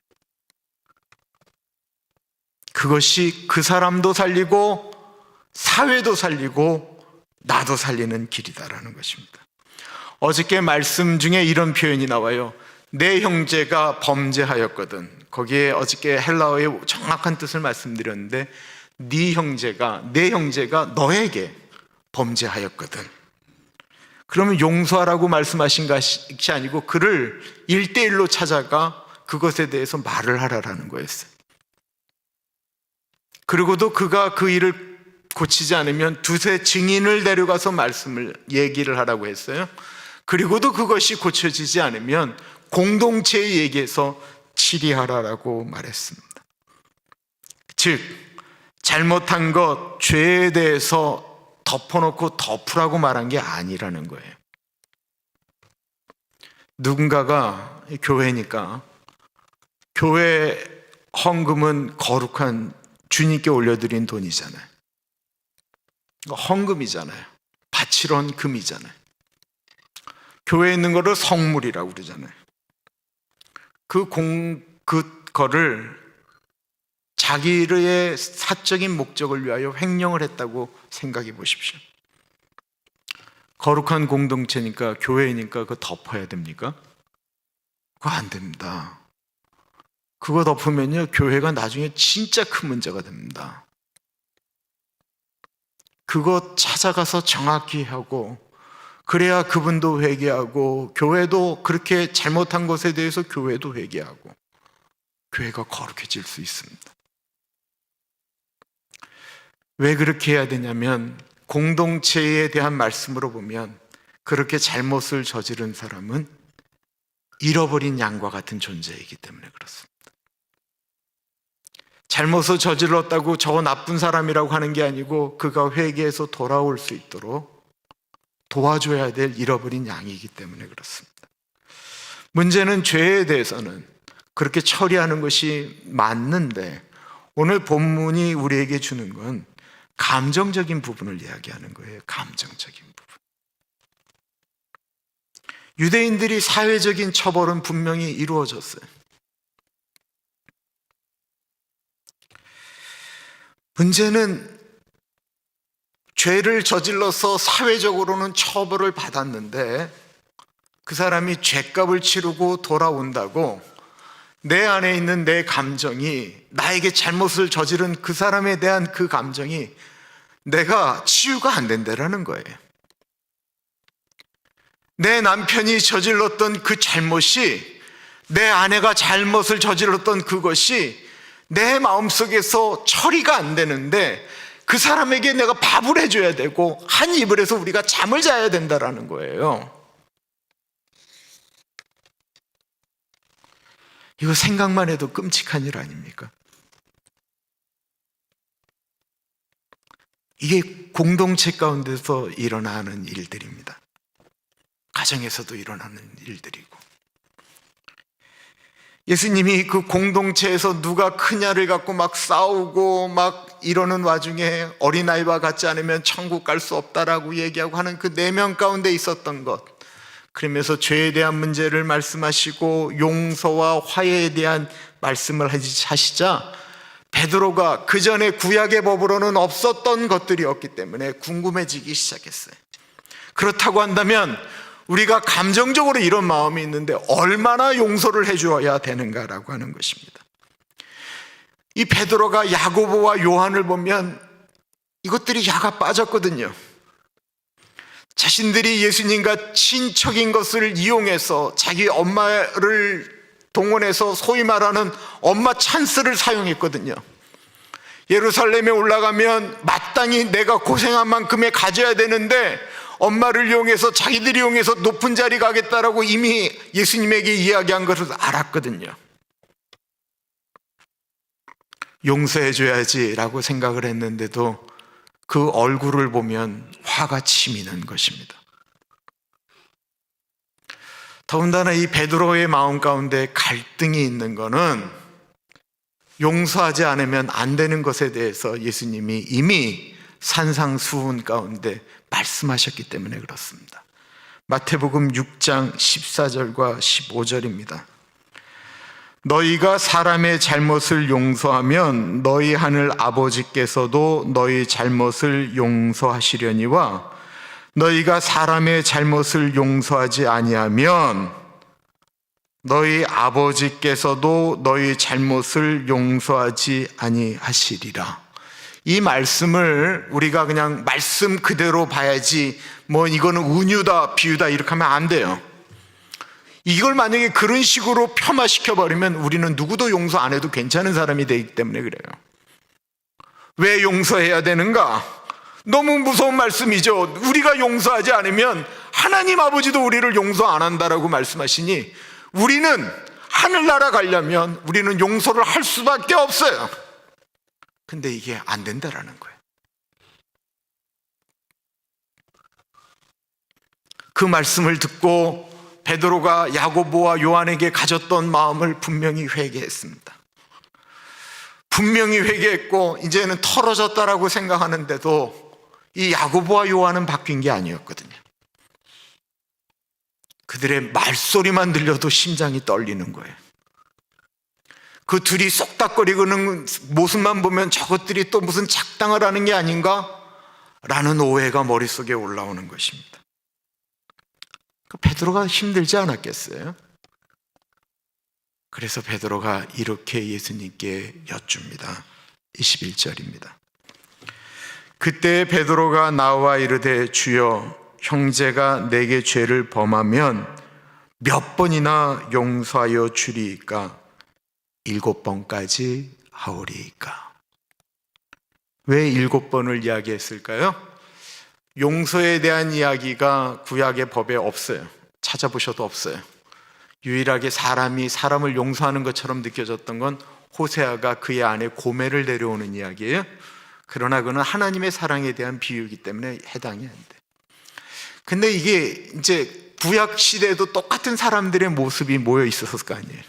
그것이 그 사람도 살리고 사회도 살리고 나도 살리는 길이다라는 것입니다. 어저께 말씀 중에 이런 표현이 나와요. 내 형제가 범죄하였거든. 거기에 어저께 헬라어의 정확한 뜻을 말씀드렸는데, 내 형제가 너에게 범죄하였거든. 그러면 용서하라고 말씀하신 것이 아니고 그를 1대1로 찾아가 그것에 대해서 말을 하라라는 거였어요. 그리고도 그가 그 일을 고치지 않으면 두세 증인을 데려가서 얘기를 하라고 했어요. 그리고도 그것이 고쳐지지 않으면 공동체에 얘기해서 치리하라라고 말했습니다. 즉, 잘못한 것, 죄에 대해서 덮어놓고 덮으라고 말한 게 아니라는 거예요. 누군가가, 교회니까, 교회 헌금은 거룩한 주님께 올려드린 돈이잖아요. 헌금이잖아요. 바치러 온 금이잖아요. 교회에 있는 거를 성물이라고 그러잖아요. 그거를 자기의 사적인 목적을 위하여 횡령을 했다고 생각해 보십시오. 거룩한 공동체니까, 교회니까 그거 덮어야 됩니까? 그거 안 됩니다. 그거 덮으면요, 교회가 나중에 진짜 큰 문제가 됩니다. 그거 찾아가서 정확히 하고, 그래야 그분도 회개하고, 교회도 그렇게 잘못한 것에 대해서 교회도 회개하고, 교회가 거룩해질 수 있습니다. 왜 그렇게 해야 되냐면, 공동체에 대한 말씀으로 보면 그렇게 잘못을 저지른 사람은 잃어버린 양과 같은 존재이기 때문에 그렇습니다. 잘못을 저질렀다고 저 나쁜 사람이라고 하는 게 아니고, 그가 회개해서 돌아올 수 있도록 도와줘야 될 잃어버린 양이기 때문에 그렇습니다. 문제는 죄에 대해서는 그렇게 처리하는 것이 맞는데, 오늘 본문이 우리에게 주는 건 감정적인 부분을 이야기하는 거예요. 감정적인 부분. 유대인들이 사회적인 처벌은 분명히 이루어졌어요. 문제는 죄를 저질러서 사회적으로는 처벌을 받았는데, 그 사람이 죄값을 치르고 돌아온다고 내 안에 있는 내 감정이, 나에게 잘못을 저지른 그 사람에 대한 그 감정이 내가 치유가 안 된다라는 거예요. 내 남편이 저질렀던 그 잘못이, 내 아내가 잘못을 저질렀던 그것이 내 마음속에서 처리가 안 되는데, 그 사람에게 내가 밥을 해줘야 되고 한 이불에서 우리가 잠을 자야 된다라는 거예요. 이거 생각만 해도 끔찍한 일 아닙니까? 이게 공동체 가운데서 일어나는 일들입니다. 가정에서도 일어나는 일들이고, 예수님이 그 공동체에서 누가 크냐를 갖고 막 싸우고 막 이러는 와중에 어린아이와 같지 않으면 천국 갈 수 없다라고 얘기하고 하는 그 4명 가운데 있었던 것, 그러면서 죄에 대한 문제를 말씀하시고 용서와 화해에 대한 말씀을 하시자, 베드로가 그 전에 구약의 법으로는 없었던 것들이었기 때문에 궁금해지기 시작했어요. 그렇다고 한다면 우리가 감정적으로 이런 마음이 있는데 얼마나 용서를 해줘야 되는가라고 하는 것입니다. 이 베드로가 야고보와 요한을 보면 이것들이 야가 빠졌거든요. 자신들이 예수님과 친척인 것을 이용해서 자기 엄마를 동원해서 소위 말하는 엄마 찬스를 사용했거든요. 예루살렘에 올라가면 마땅히 내가 고생한 만큼의 가져야 되는데, 엄마를 이용해서, 자기들이 이용해서 높은 자리 가겠다라고 이미 예수님에게 이야기한 것을 알았거든요. 용서해줘야지라고 생각을 했는데도 그 얼굴을 보면 화가 치미는 것입니다. 더군다나 이 베드로의 마음 가운데 갈등이 있는 것은 용서하지 않으면 안 되는 것에 대해서 예수님이 이미 산상수훈 가운데 말씀하셨기 때문에 그렇습니다. 마태복음 6장 14절과 15절입니다. 너희가 사람의 잘못을 용서하면 너희 하늘 아버지께서도 너희 잘못을 용서하시려니와 너희가 사람의 잘못을 용서하지 아니하면 너희 아버지께서도 너희 잘못을 용서하지 아니하시리라. 이 말씀을 우리가 그냥 말씀 그대로 봐야지, 뭐 이거는 은유다 비유다 이렇게 하면 안 돼요. 이걸 만약에 그런 식으로 폄하시켜버리면 우리는 누구도 용서 안 해도 괜찮은 사람이 되기 때문에 그래요. 왜 용서해야 되는가? 너무 무서운 말씀이죠. 우리가 용서하지 않으면 하나님 아버지도 우리를 용서 안 한다라고 말씀하시니, 우리는 하늘나라 가려면 우리는 용서를 할 수밖에 없어요. 근데 이게 안 된다라는 거예요. 그 말씀을 듣고 베드로가 야고보와 요한에게 가졌던 마음을 분명히 회개했습니다. 분명히 회개했고 이제는 털어졌다라고 생각하는데도 이 야고보와 요한은 바뀐 게 아니었거든요. 그들의 말소리만 들려도 심장이 떨리는 거예요. 그 둘이 쏙닥거리고는 모습만 보면 저것들이 또 무슨 작당을 하는 게 아닌가? 라는 오해가 머릿속에 올라오는 것입니다. 베드로가 힘들지 않았겠어요? 그래서 베드로가 이렇게 예수님께 여쭙니다. 21절입니다. 그때 베드로가 나와 이르되 주여, 형제가 내게 죄를 범하면 몇 번이나 용서하여 주리이까? 7번까지 하오리이까? 왜 7번을 이야기했을까요? 용서에 대한 이야기가 구약의 법에 없어요. 찾아보셔도 없어요. 유일하게 사람이 사람을 용서하는 것처럼 느껴졌던 건 호세아가 그의 아내 고멜을 데려오는 이야기예요. 그러나 그는 하나님의 사랑에 대한 비유이기 때문에 해당이 안 돼. 근데 이게 이제 구약 시대에도 똑같은 사람들의 모습이 모여 있었을 거 아니에요.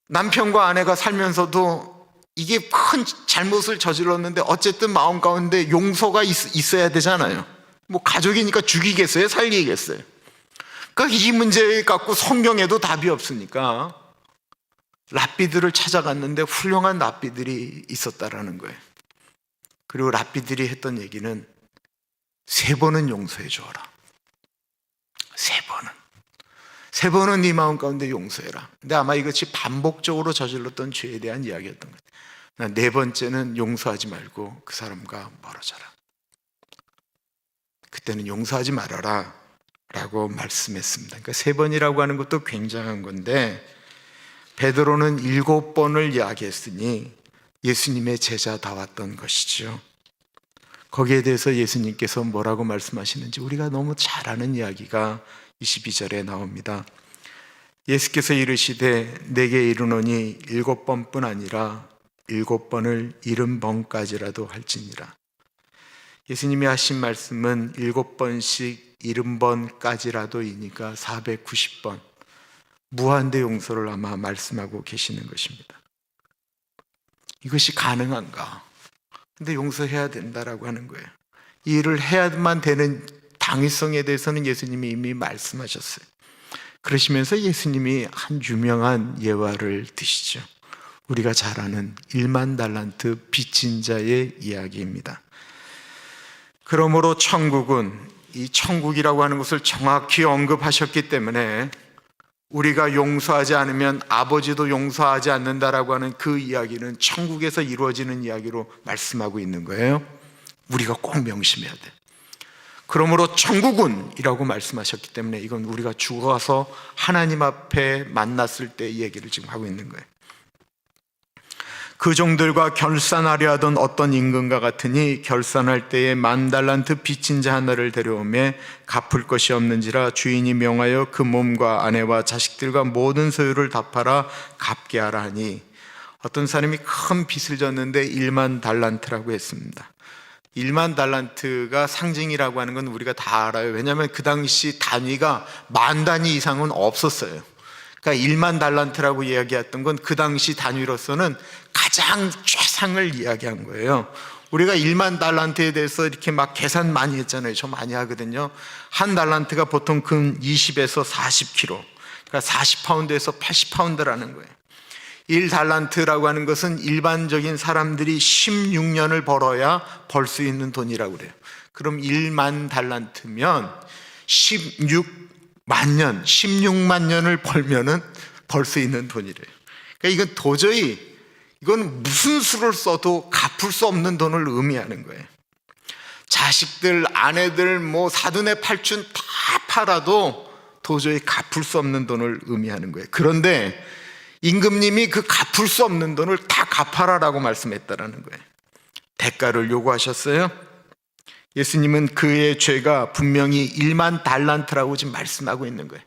남편과 아내가 살면서도 이게 큰 잘못을 저질렀는데 어쨌든 마음 가운데 용서가 있어야 되잖아요. 뭐 가족이니까 죽이겠어요? 살리겠어요? 그러니까 이 문제 갖고 성경에도 답이 없으니까 랍비들을 찾아갔는데 훌륭한 랍비들이 있었다라는 거예요. 그리고 랍비들이 했던 얘기는 3번은 용서해 주어라. 3번은 네 마음 가운데 용서해라. 근데 아마 이것이 반복적으로 저질렀던 죄에 대한 이야기였던 것 같아요. 4번째는 용서하지 말고 그 사람과 멀어져라. 그때는 용서하지 말아라 라고 말씀했습니다. 그러니까 3번이라고 하는 것도 굉장한 건데, 베드로는 7번을 이야기했으니 예수님의 제자다웠던 것이죠. 거기에 대해서 예수님께서 뭐라고 말씀하시는지 우리가 너무 잘 아는 이야기가 22절에 나옵니다. 예수께서 이르시되 내게 이르노니 7번뿐 아니라 7번을 70번까지라도 할지니라. 예수님이 하신 말씀은 7번씩 70번까지라도이니까 490번 무한대 용서를 아마 말씀하고 계시는 것입니다. 이것이 가능한가? 근데 용서해야 된다라고 하는 거예요. 이 일을 해야만 되는 당위성에 대해서는 예수님이 이미 말씀하셨어요. 그러시면서 예수님이 한 유명한 예화를 드시죠. 우리가 잘 아는 1만 달란트 빚진 자의 이야기입니다. 그러므로 천국은, 이 천국이라고 하는 것을 정확히 언급하셨기 때문에 우리가 용서하지 않으면 아버지도 용서하지 않는다라고 하는 그 이야기는 천국에서 이루어지는 이야기로 말씀하고 있는 거예요. 우리가 꼭 명심해야 돼. 그러므로 천국은 이라고 말씀하셨기 때문에 이건 우리가 죽어서 하나님 앞에 만났을 때 이 얘기를 지금 하고 있는 거예요. 그 종들과 결산하려 하던 어떤 임금과 같으니 결산할 때에 10,000달란트 빚진 자 하나를 데려오매 갚을 것이 없는지라 주인이 명하여 그 몸과 아내와 자식들과 모든 소유를 다 팔아 갚게 하라 하니, 어떤 사람이 큰 빚을 졌는데 1만 달란트라고 했습니다. 1만 달란트가 상징이라고 하는 건 우리가 다 알아요. 왜냐하면 그 당시 단위가 10,000 단위 이상은 없었어요. 그러니까 1만 달란트라고 이야기했던 건 그 당시 단위로서는 가장 최상을 이야기한 거예요. 우리가 1만 달란트에 대해서 이렇게 막 계산 많이 했잖아요. 저 많이 하거든요. 한 달란트가 보통 근 20에서 40kg, 그러니까 40파운드에서 80파운드라는 거예요. 1달란트라고 하는 것은 일반적인 사람들이 16년을 벌어야 벌 수 있는 돈이라고 그래요. 그럼 1만 달란트면 16만 년을 벌면은 벌 수 있는 돈이래요. 그러니까 이건 도저히, 이건 무슨 수를 써도 갚을 수 없는 돈을 의미하는 거예요. 자식들, 아내들, 뭐 사돈의 팔촌 다 팔아도 도저히 갚을 수 없는 돈을 의미하는 거예요. 그런데 임금님이 그 갚을 수 없는 돈을 다 갚아라라고 말씀했다라는 거예요. 대가를 요구하셨어요. 예수님은 그의 죄가 분명히 1만 달란트라고 지금 말씀하고 있는 거예요.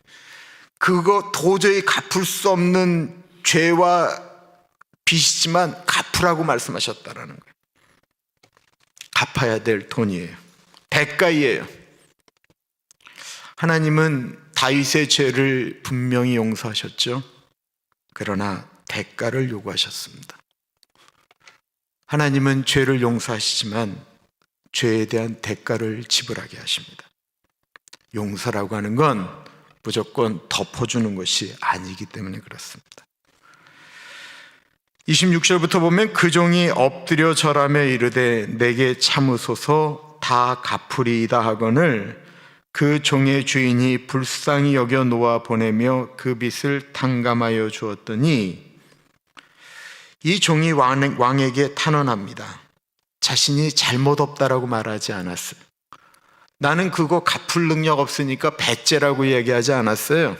그거 도저히 갚을 수 없는 죄와 빚이지만 갚으라고 말씀하셨다라는 거예요. 갚아야 될 돈이에요. 대가이에요. 하나님은 다윗의 죄를 분명히 용서하셨죠. 그러나 대가를 요구하셨습니다. 하나님은 죄를 용서하시지만 죄에 대한 대가를 지불하게 하십니다. 용서라고 하는 건 무조건 덮어주는 것이 아니기 때문에 그렇습니다. 26절부터 보면 그 종이 엎드려 절하며 이르되 내게 참으소서 다 갚으리이다 하거늘 그 종의 주인이 불쌍히 여겨 놓아 보내며 그 빚을 탕감하여 주었더니 이 종이 왕에게 탄원합니다. 자신이 잘못 없다라고 말하지 않았어요. 나는 그거 갚을 능력 없으니까 배째라고 얘기하지 않았어요.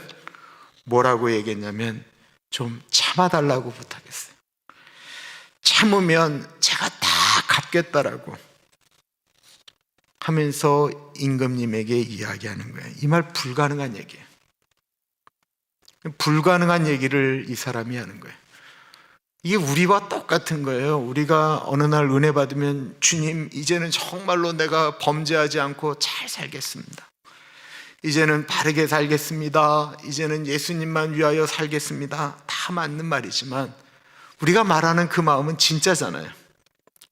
뭐라고 얘기했냐면 좀 참아달라고 부탁했어요. 참으면 제가 다 갚겠다라고 하면서 임금님에게 이야기하는 거예요. 이 말 불가능한 얘기예요. 불가능한 얘기를 이 사람이 하는 거예요. 이게 우리와 똑같은 거예요. 우리가 어느 날 은혜 받으면 주님, 이제는 정말로 내가 범죄하지 않고 잘 살겠습니다. 이제는 바르게 살겠습니다. 이제는 예수님만 위하여 살겠습니다. 다 맞는 말이지만 우리가 말하는 그 마음은 진짜잖아요.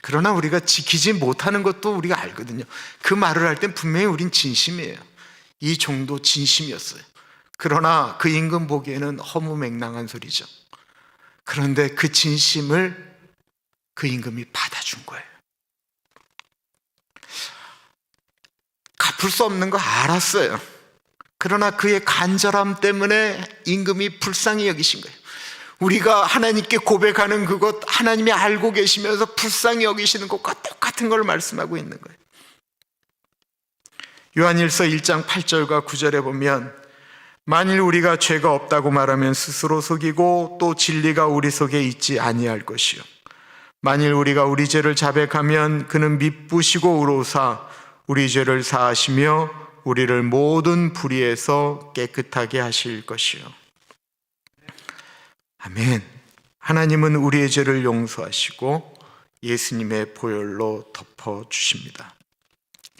그러나 우리가 지키지 못하는 것도 우리가 알거든요. 그 말을 할 땐 분명히 우린 진심이에요. 이 종도 진심이었어요. 그러나 그 임금 보기에는 허무맹랑한 소리죠. 그런데 그 진심을 그 임금이 받아준 거예요. 갚을 수 없는 거 알았어요. 그러나 그의 간절함 때문에 임금이 불쌍히 여기신 거예요. 우리가 하나님께 고백하는 그것, 하나님이 알고 계시면서 불쌍히 여기시는 것과 똑같은 걸 말씀하고 있는 거예요. 요한일서 1장 8절과 9절에 보면 만일 우리가 죄가 없다고 말하면 스스로 속이고 또 진리가 우리 속에 있지 아니할 것이요 만일 우리가 우리 죄를 자백하면 그는 미쁘시고 의로우사 우리 죄를 사하시며 우리를 모든 불의에서 깨끗하게 하실 것이요. 아멘. 하나님은 우리의 죄를 용서하시고 예수님의 보혈로 덮어주십니다.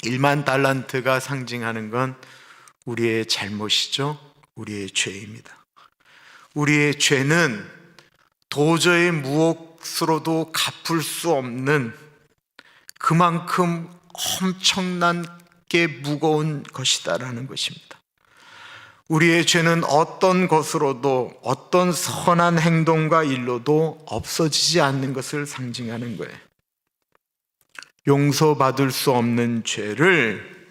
1만 달란트가 상징하는 건 우리의 잘못이죠. 우리의 죄입니다. 우리의 죄는 도저히 무엇으로도 갚을 수 없는 그만큼 엄청나게 무거운 것이다라는 것입니다. 우리의 죄는 어떤 것으로도 어떤 선한 행동과 일로도 없어지지 않는 것을 상징하는 거예요. 용서받을 수 없는 죄를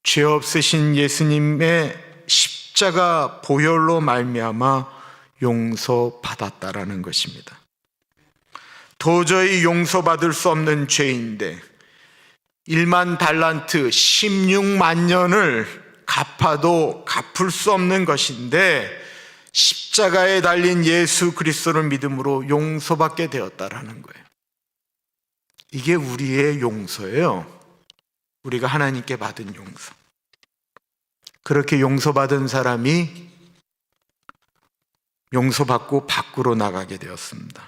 죄 없으신 예수님의 십자가 보혈로 말미암아 용서받았다라는 것입니다. 도저히 용서받을 수 없는 죄인데 1만 달란트 16만 년을 갚아도 갚을 수 없는 것인데 십자가에 달린 예수 그리스도를 믿음으로 용서받게 되었다라는 거예요. 이게 우리의 용서예요. 우리가 하나님께 받은 용서. 그렇게 용서받은 사람이 용서받고 밖으로 나가게 되었습니다.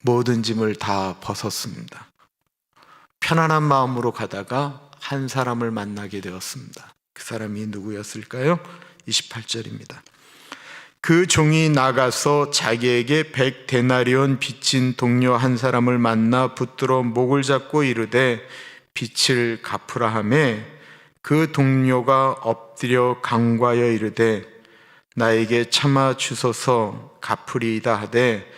모든 짐을 다 벗었습니다. 편안한 마음으로 가다가 한 사람을 만나게 되었습니다. 그 사람이 누구였을까요? 28절입니다. 그 종이 나가서 자기에게 100데나리온 빚진 동료 한 사람을 만나 붙들어 목을 잡고 이르되 빚을 갚으라 하매 그 동료가 엎드려 간구하여 이르되 나에게 참아 주소서 갚으리이다 하되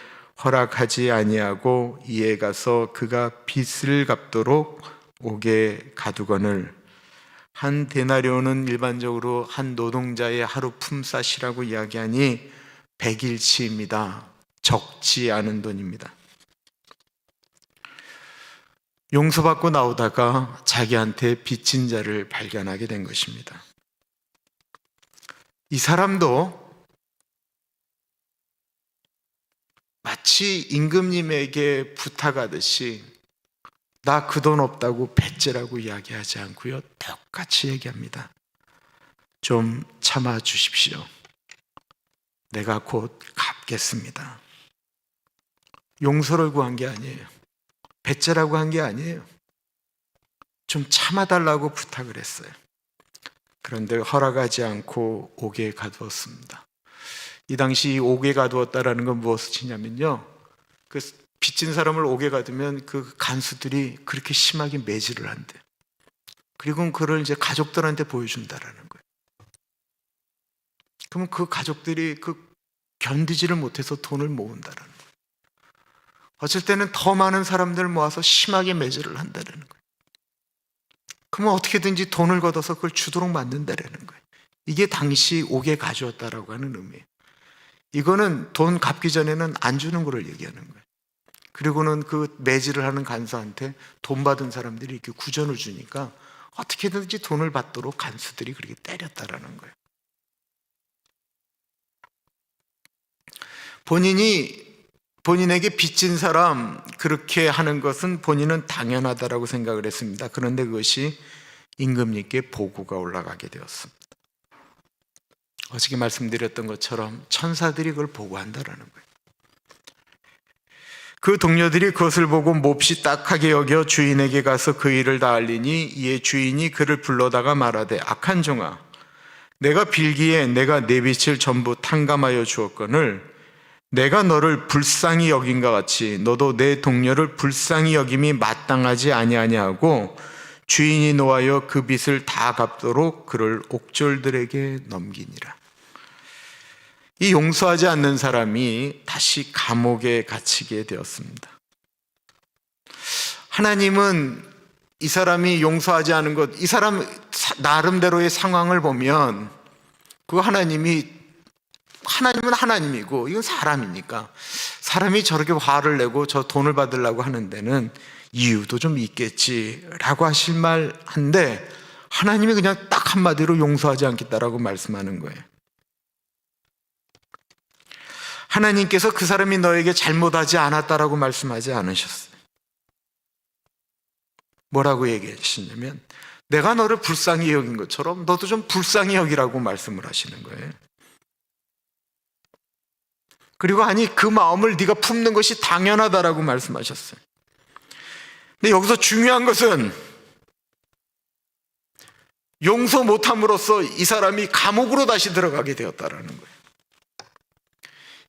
허락하지 아니하고 이에 가서 그가 빚을 갚도록 옥에 가두거늘. 한 데나리온은 일반적으로 한 노동자의 하루 품삯이라고 이야기하니 100일치입니다. 적지 않은 돈입니다. 용서받고 나오다가 자기한테 빚진 자를 발견하게 된 것입니다. 이 사람도 마치 임금님에게 부탁하듯이 나 그 돈 없다고 배째라고 이야기하지 않고요. 똑같이 얘기합니다. 좀 참아 주십시오. 내가 곧 갚겠습니다. 용서를 구한 게 아니에요. 배째라고 한 게 아니에요. 좀 참아달라고 부탁을 했어요. 그런데 허락하지 않고 옥에 가두었습니다. 이 당시 옥에 가두었다라는 건 무엇을 치냐면요, 그 빚진 사람을 옥에 가두면 그 간수들이 그렇게 심하게 매질을 한대요. 그리고 그걸 이제 가족들한테 보여준다라는 거예요. 그러면 그 가족들이 그 견디지를 못해서 돈을 모은다라는 거예요. 어쩔 때는 더 많은 사람들을 모아서 심하게 매질을 한다라는 거예요. 그러면 어떻게든지 돈을 걷어서 그걸 주도록 만든다라는 거예요. 이게 당시 옥에 가져왔다라고 하는 의미예요. 이거는 돈 갚기 전에는 안 주는 거를 얘기하는 거예요. 그리고는 그 매질을 하는 간수한테 돈 받은 사람들이 이렇게 구전을 주니까 어떻게든지 돈을 받도록 간수들이 그렇게 때렸다라는 거예요. 본인에게 빚진 사람 그렇게 하는 것은 본인은 당연하다라고 생각을 했습니다. 그런데 그것이 임금님께 보고가 올라가게 되었습니다. 어저께 말씀드렸던 것처럼 천사들이 그걸 보고한다라는 거예요. 그 동료들이 그것을 보고 몹시 딱하게 여겨 주인에게 가서 그 일을 다 알리니 이에 주인이 그를 불러다가 말하되 악한 종아, 내가 빌기에 내가 내 빚을 전부 탕감하여 주었거늘 내가 너를 불쌍히 여긴과 같이 너도 내 동료를 불쌍히 여김이 마땅하지 아니하냐고 주인이 노하여 그 빚을 다 갚도록 그를 옥졸들에게 넘기니라. 이 용서하지 않는 사람이 다시 감옥에 갇히게 되었습니다. 하나님은 이 사람이 용서하지 않은 것, 이 사람 나름대로의 상황을 보면 그 하나님은 하나님이고 이건 사람이니까 사람이 저렇게 화를 내고 저 돈을 받으려고 하는 데는 이유도 좀 있겠지라고 하실 말한데 하나님이 그냥 딱 한마디로 용서하지 않겠다라고 말씀하는 거예요. 하나님께서 그 사람이 너에게 잘못하지 않았다라고 말씀하지 않으셨어요. 뭐라고 얘기하시냐면 내가 너를 불쌍히 여긴 것처럼 너도 좀 불쌍히 여기라고 말씀을 하시는 거예요. 그리고 아니 그 마음을 네가 품는 것이 당연하다라고 말씀하셨어요. 근데 여기서 중요한 것은 용서 못함으로써 이 사람이 감옥으로 다시 들어가게 되었다라는 거예요.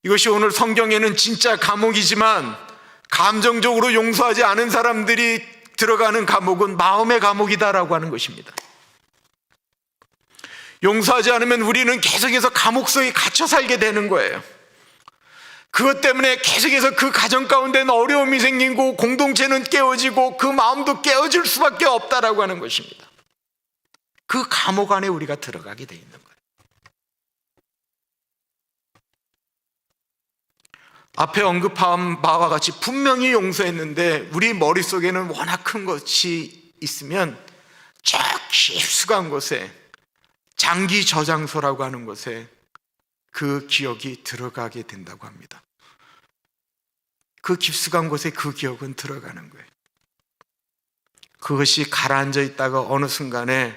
이것이 오늘 성경에는 진짜 감옥이지만 감정적으로 용서하지 않은 사람들이 들어가는 감옥은 마음의 감옥이다라고 하는 것입니다. 용서하지 않으면 우리는 계속해서 감옥 속에 갇혀 살게 되는 거예요. 그것 때문에 계속해서 그 가정 가운데는 어려움이 생기고 공동체는 깨어지고 그 마음도 깨어질 수밖에 없다라고 하는 것입니다. 그 감옥 안에 우리가 들어가게 돼 있는 거예요. 앞에 언급한 바와 같이 분명히 용서했는데 우리 머릿속에는 워낙 큰 것이 있으면 저 깊숙한 곳에 장기 저장소라고 하는 곳에 그 기억이 들어가게 된다고 합니다. 그 깊숙한 곳에 그 기억은 들어가는 거예요. 그것이 가라앉아 있다가 어느 순간에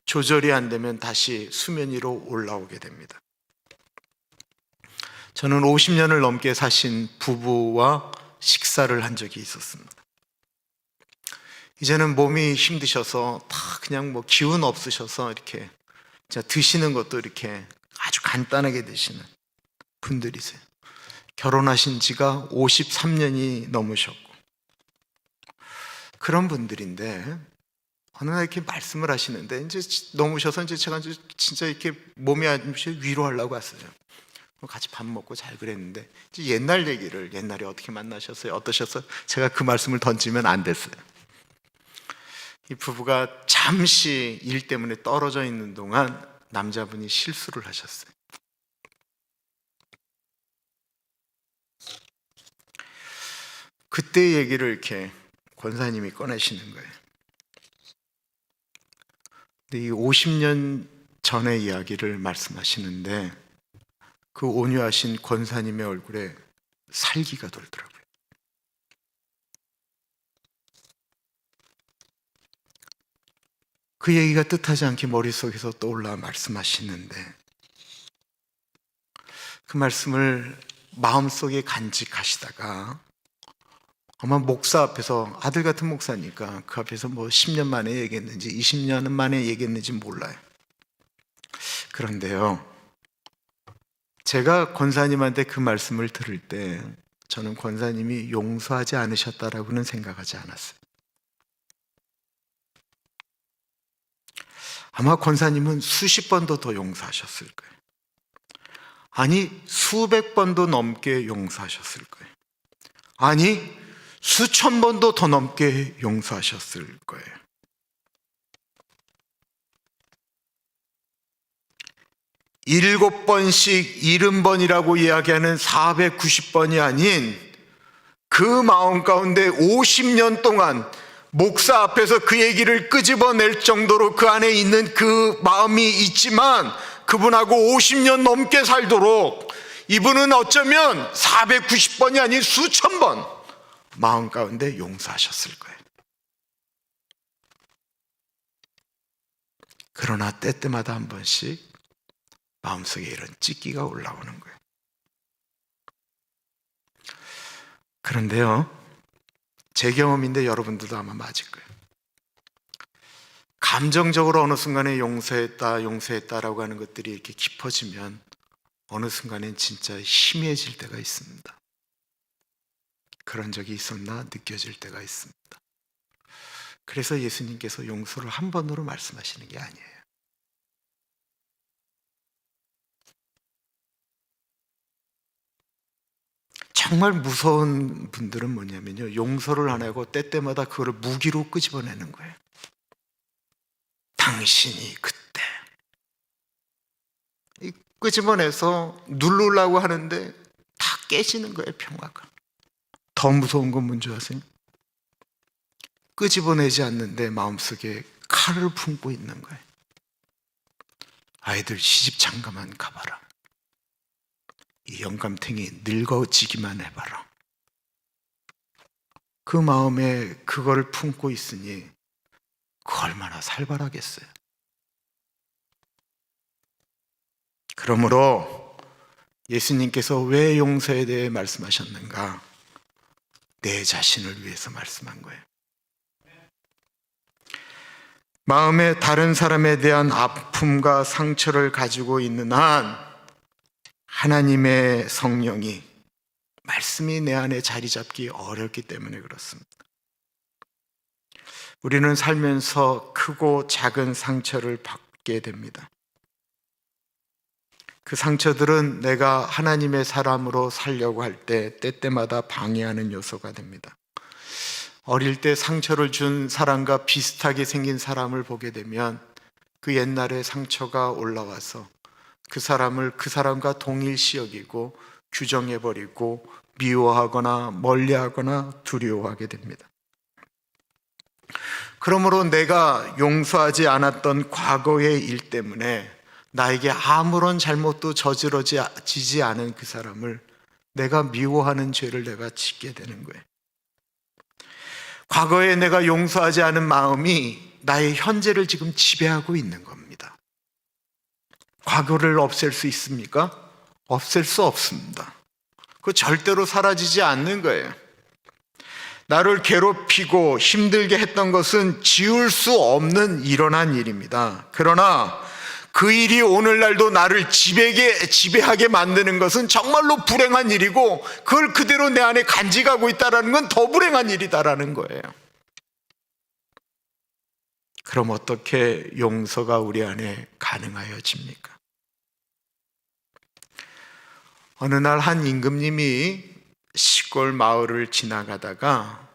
조절이 안 되면 다시 수면 위로 올라오게 됩니다. 저는 50년을 넘게 사신 부부와 식사를 한 적이 있었습니다. 이제는 몸이 힘드셔서 다 그냥 뭐 기운 없으셔서 이렇게 드시는 것도 이렇게 아주 간단하게 드시는 분들이세요. 결혼하신 지가 53년이 넘으셨고 그런 분들인데 어느 날 이렇게 말씀을 하시는데 이제 넘으셔서 이제 제가 진짜 이렇게 몸이 안 좋으셔서 위로하려고 왔어요. 같이 밥 먹고 잘 그랬는데 이제 옛날 얘기를 옛날에 어떻게 만나셨어요? 어떠셨어요? 제가 그 말씀을 던지면 안 됐어요. 이 부부가 잠시 일 때문에 떨어져 있는 동안 남자분이 실수를 하셨어요. 그때 얘기를 이렇게 권사님이 꺼내시는 거예요. 근데 이 50년 전의 이야기를 말씀하시는데 그 온유하신 권사님의 얼굴에 살기가 돌더라고요. 그 얘기가 뜻하지 않게 머릿속에서 떠올라 말씀하시는데 그 말씀을 마음속에 간직하시다가 아마 목사 앞에서 아들 같은 목사니까 그 앞에서 뭐 10년 만에 얘기했는지 20년 만에 얘기했는지 몰라요. 그런데요, 제가 권사님한테 그 말씀을 들을 때 저는 권사님이 용서하지 않으셨다라고는 생각하지 않았어요. 아마 권사님은 수십 번도 더 용서하셨을 거예요. 아니, 수백 번도 넘게 용서하셨을 거예요. 아니, 수천 번도 더 넘게 용서하셨을 거예요. 7번씩 70번이라고 이야기하는 490번이 아닌 그 마음 가운데 50년 동안 목사 앞에서 그 얘기를 끄집어낼 정도로 그 안에 있는 그 마음이 있지만 그분하고 50년 넘게 살도록 이분은 어쩌면 490번이 아닌 수천 번 마음 가운데 용서하셨을 거예요. 그러나 때때마다 한 번씩 마음속에 이런 찢기가 올라오는 거예요. 그런데요, 제 경험인데 여러분들도 아마 맞을 거예요. 감정적으로 어느 순간에 용서했다라고 하는 것들이 이렇게 깊어지면 어느 순간엔 진짜 희미해질 때가 있습니다. 그런 적이 있었나 느껴질 때가 있습니다. 그래서 예수님께서 용서를 한 번으로 말씀하시는 게 아니에요. 정말 무서운 분들은 뭐냐면요, 용서를 안 하고 때때마다 그거를 무기로 끄집어내는 거예요. 당신이 그때 끄집어내서 누르려고 하는데 다 깨지는 거예요, 평화가. 더 무서운 건 뭔지 아세요? 끄집어내지 않는데 마음속에 칼을 품고 있는 거예요. 아이들 시집 장가만 가봐라. 이 영감탱이 늙어지기만 해봐라. 그 마음에 그거를 품고 있으니 그 얼마나 살벌하겠어요. 그러므로 예수님께서 왜 용서에 대해 말씀하셨는가? 내 자신을 위해서 말씀한 거예요. 마음에 다른 사람에 대한 아픔과 상처를 가지고 있는 한 하나님의 성령이, 말씀이 내 안에 자리 잡기 어렵기 때문에 그렇습니다. 우리는 살면서 크고 작은 상처를 받게 됩니다. 그 상처들은 내가 하나님의 사람으로 살려고 할 때 때때마다 방해하는 요소가 됩니다. 어릴 때 상처를 준 사람과 비슷하게 생긴 사람을 보게 되면 그 옛날의 상처가 올라와서 그 사람을 그 사람과 동일시 여기고 규정해버리고 미워하거나 멀리하거나 두려워하게 됩니다. 그러므로 내가 용서하지 않았던 과거의 일 때문에 나에게 아무런 잘못도 저지러지지 않은 그 사람을 내가 미워하는 죄를 내가 짓게 되는 거예요. 과거에 내가 용서하지 않은 마음이 나의 현재를 지금 지배하고 있는 겁니다. 과거를 없앨 수 있습니까? 없앨 수 없습니다. 그거 절대로 사라지지 않는 거예요. 나를 괴롭히고 힘들게 했던 것은 지울 수 없는 일어난 일입니다. 그러나 그 일이 오늘날도 나를 지배하게 만드는 것은 정말로 불행한 일이고, 그걸 그대로 내 안에 간직하고 있다는 건 더 불행한 일이다라는 거예요. 그럼 어떻게 용서가 우리 안에 가능하여집니까? 어느 날 한 임금님이 시골 마을을 지나가다가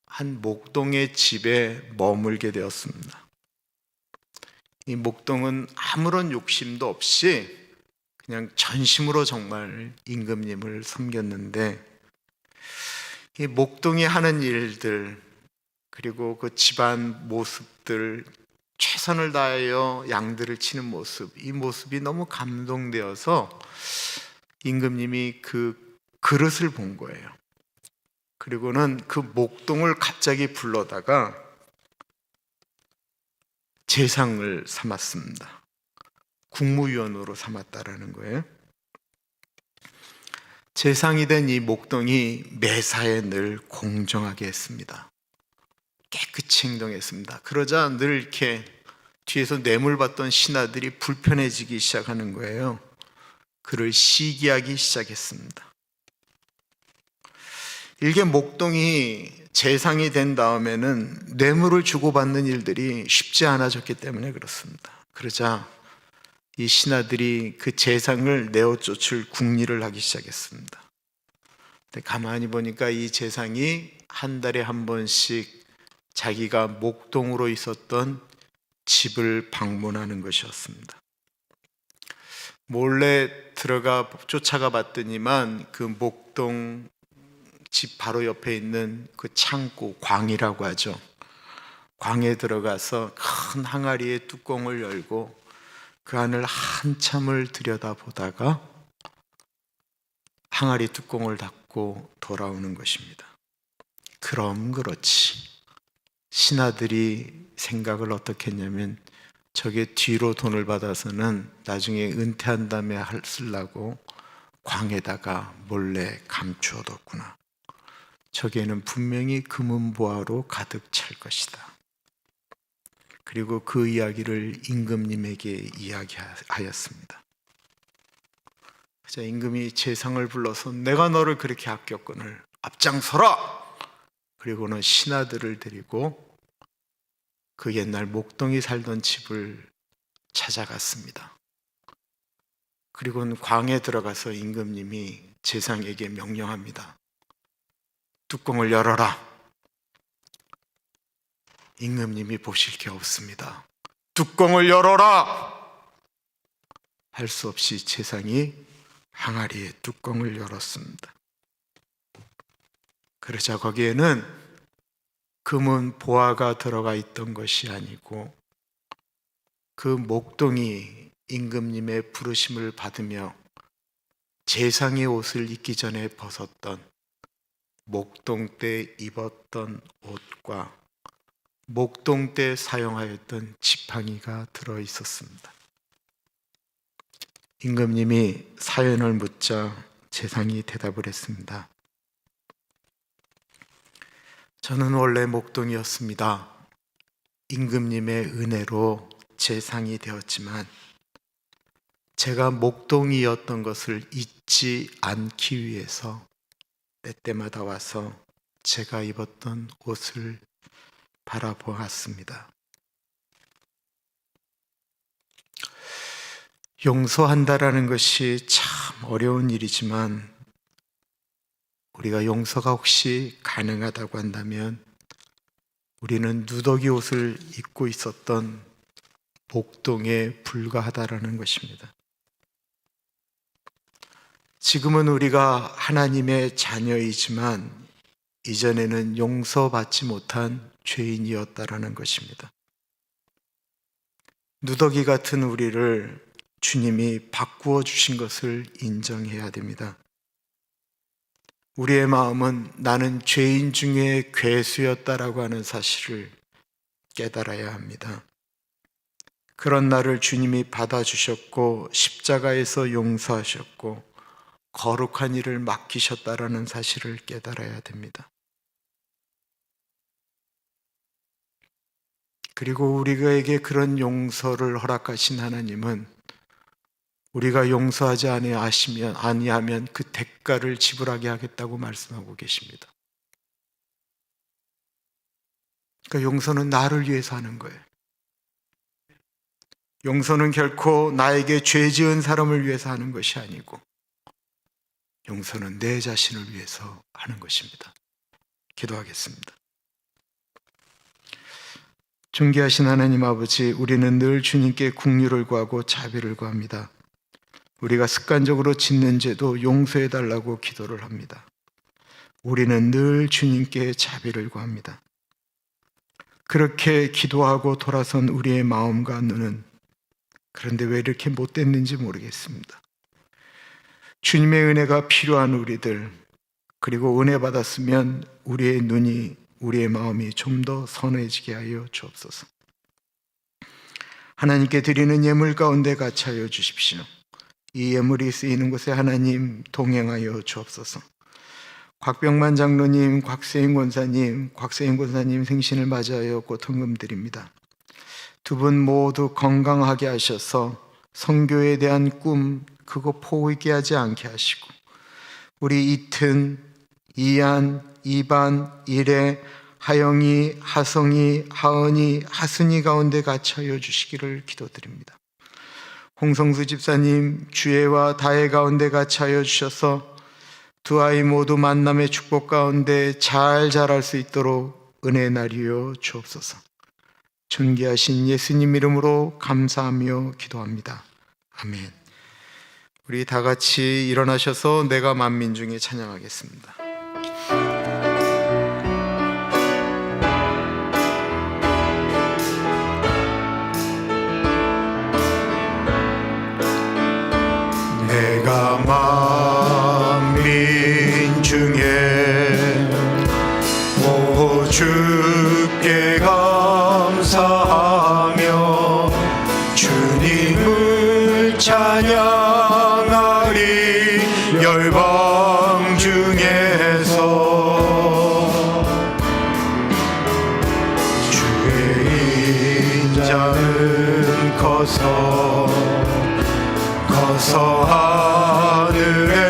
한 목동의 집에 머물게 되었습니다. 이 목동은 아무런 욕심도 없이 그냥 전심으로 정말 임금님을 섬겼는데, 이 목동이 하는 일들, 그리고 그 집안 모습들, 최선을 다하여 양들을 치는 모습, 이 모습이 너무 감동되어서 임금님이 그 그릇을 본 거예요. 그리고는 그 목동을 갑자기 불러다가 제상을 삼았습니다. 국무위원으로 삼았다라는 거예요. 제상이 된 이 목동이 매사에 늘 공정하게 했습니다. 깨끗이 행동했습니다. 그러자 늘 이렇게 뒤에서 뇌물 받던 신하들이 불편해지기 시작하는 거예요. 그를 시기하기 시작했습니다. 일개 목동이 재상이 된 다음에는 뇌물을 주고받는 일들이 쉽지 않아졌기 때문에 그렇습니다. 그러자 이 신하들이 그 재상을 내어 쫓을 궁리를 하기 시작했습니다. 근데 가만히 보니까 이 재상이 한 달에 한 번씩 자기가 목동으로 있었던 집을 방문하는 것이었습니다. 몰래 들어가 쫓아가 봤더니만 그 목동 집 바로 옆에 있는 그 창고, 광이라고 하죠. 광에 들어가서 큰 항아리의 뚜껑을 열고 그 안을 한참을 들여다보다가 항아리 뚜껑을 닫고 돌아오는 것입니다. 그럼 그렇지. 신하들이 생각을 어떻게 했냐면 저게 뒤로 돈을 받아서는 나중에 은퇴한 다음에 쓰려고 광에다가 몰래 감추어뒀구나. 저게는 분명히 금은보화로 가득 찰 것이다. 그리고 그 이야기를 임금님에게 이야기하였습니다. 그래서 임금이 재상을 불러서 내가 너를 그렇게 아꼈거늘 앞장서라! 그리고는 신하들을 데리고 그 옛날 목동이 살던 집을 찾아갔습니다. 그리고는 광에 들어가서 임금님이 재상에게 명령합니다. 뚜껑을 열어라. 임금님이 보실 게 없습니다. 뚜껑을 열어라! 할 수 없이 재상이 항아리의 뚜껑을 열었습니다. 그러자 거기에는 금은 보화가 들어가 있던 것이 아니고 그 목동이 임금님의 부르심을 받으며 재상의 옷을 입기 전에 벗었던 목동 때 입었던 옷과 목동 때 사용하였던 지팡이가 들어 있었습니다. 임금님이 사연을 묻자 재상이 대답을 했습니다. 저는 원래 목동이었습니다. 임금님의 은혜로 재상이 되었지만 제가 목동이었던 것을 잊지 않기 위해서 때때마다 와서 제가 입었던 옷을 바라보았습니다. 용서한다라는 것이 참 어려운 일이지만 우리가 용서가 혹시 가능하다고 한다면 우리는 누더기 옷을 입고 있었던 목동에 불과하다라는 것입니다. 지금은 우리가 하나님의 자녀이지만 이전에는 용서받지 못한 죄인이었다라는 것입니다. 누더기 같은 우리를 주님이 바꾸어 주신 것을 인정해야 됩니다. 우리의 마음은 나는 죄인 중에 괴수였다라고 하는 사실을 깨달아야 합니다. 그런 나를 주님이 받아주셨고 십자가에서 용서하셨고 거룩한 일을 맡기셨다라는 사실을 깨달아야 됩니다. 그리고 우리에게 그런 용서를 허락하신 하나님은 우리가 용서하지 아니하면 그 대가를 지불하게 하겠다고 말씀하고 계십니다. 그러니까 용서는 나를 위해서 하는 거예요. 용서는 결코 나에게 죄 지은 사람을 위해서 하는 것이 아니고 용서는 내 자신을 위해서 하는 것입니다. 기도하겠습니다. 존귀하신 하나님 아버지, 우리는 늘 주님께 긍휼을 구하고 자비를 구합니다. 우리가 습관적으로 짓는 죄도 용서해달라고 기도를 합니다. 우리는 늘 주님께 자비를 구합니다. 그렇게 기도하고 돌아선 우리의 마음과 눈은 그런데 왜 이렇게 못됐는지 모르겠습니다. 주님의 은혜가 필요한 우리들, 그리고 은혜 받았으면 우리의 눈이, 우리의 마음이 좀 더 선해지게 하여 주옵소서. 하나님께 드리는 예물 가운데 같이 하여 주십시오. 이 예물이 쓰이는 곳에 하나님 동행하여 주옵소서. 곽병만 장로님, 곽세인 권사님 생신을 맞이하여 고통금 드립니다. 두 분 모두 건강하게 하셔서 선교에 대한 꿈 그거 포기하지 않게 하시고 우리 이튼, 이안, 이반, 이래, 하영이, 하성이, 하은이, 하순이 가운데 같이 하여 주시기를 기도드립니다. 홍성수 집사님 주애와 다혜 가운데 같이 하여 주셔서 두 아이 모두 만남의 축복 가운데 잘 자랄 수 있도록 은혜 나리여 주옵소서. 존귀하신 예수님 이름으로 감사하며 기도합니다. 아멘. 우리 다 같이 일어나셔서 내가 만민 중에 찬양하겠습니다. 내가 만민 중에 오 주께 감사하며 주님을 찬양하리. 열방 중에서 주의 인자는 커서 하늘에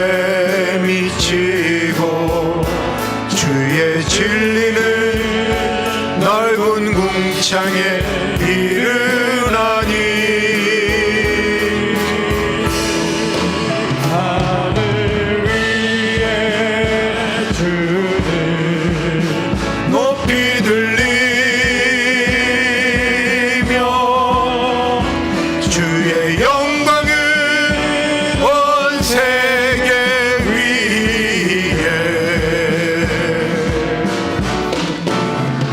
미치고 주의 진리는 넓은 궁창에 이르나니. 하늘 위에 주를 높이 들리며 주의 영광을 세계 위에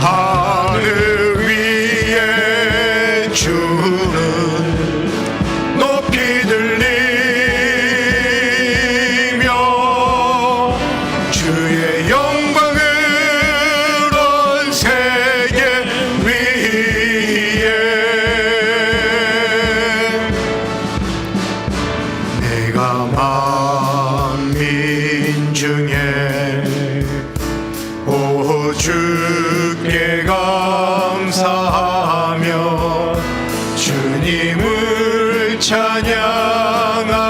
하늘 위에 주는 높이 들리며 주의 영광을 온 세계 위에 내가 만민 중에 오 주께 감사하며 주님을 찬양하리.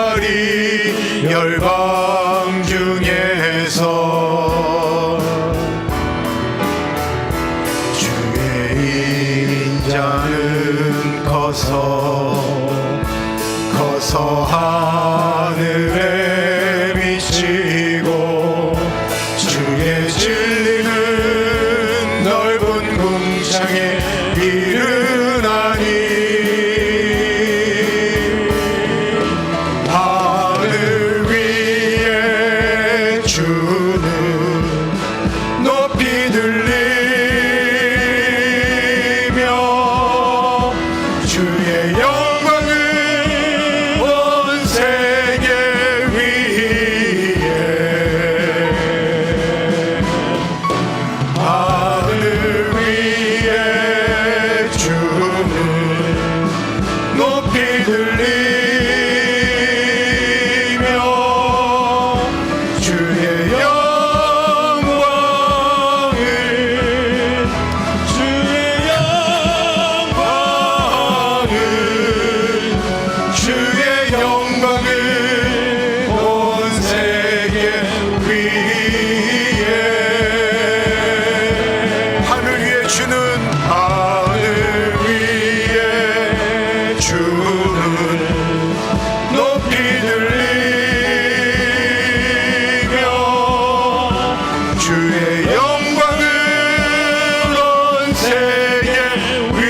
열방 중에서 주의 인자는 커서 하늘에 미치고 주의 진리는 넓은 궁창에 이르나니. 하늘 위에 주는 높이 들리며 주의 영광을 온 세계 위에 하늘 위에 주는 높이 들리며 주의 영광을 주의 영광을 온 세계 위에 하늘 위에 주는 높이 들리며 주의 영광을 온 세계 위에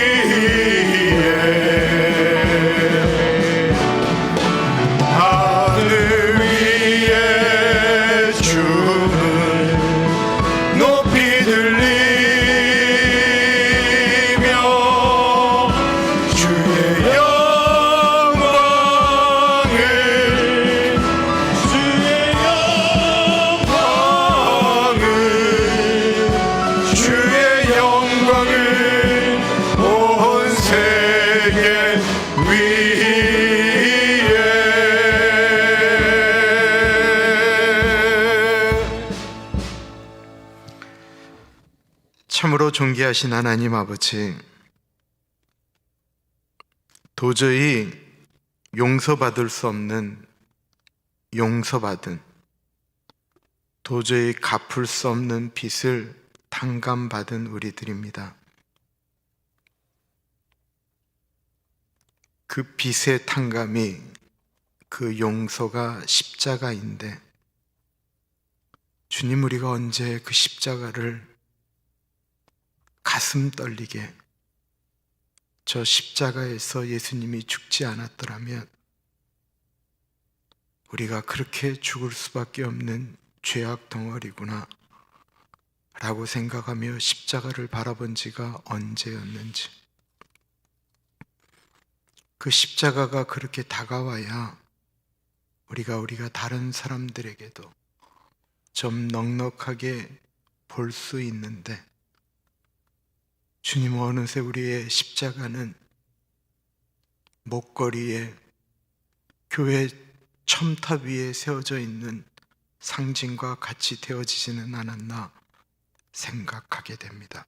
하늘 위에 주는 높이 들리며 주의 영광을 온 세계 위에. 참으로 존귀하신 하나님 아버지, 도저히 용서받을 수 없는 용서받은, 도저히 갚을 수 없는 빚을 탕감받은 우리들입니다. 그 빚의 탕감이, 그 용서가 십자가인데, 주님, 우리가 언제 그 십자가를 가슴 떨리게, 저 십자가에서 예수님이 죽지 않았더라면 우리가 그렇게 죽을 수밖에 없는 죄악 덩어리구나 라고 생각하며 십자가를 바라본 지가 언제였는지, 그 십자가가 그렇게 다가와야 우리가 다른 사람들에게도 좀 넉넉하게 볼 수 있는데, 주님은 어느새 우리의 십자가는 목걸이에, 교회 첨탑 위에 세워져 있는 상징과 같이 되어지지는 않았나 생각하게 됩니다.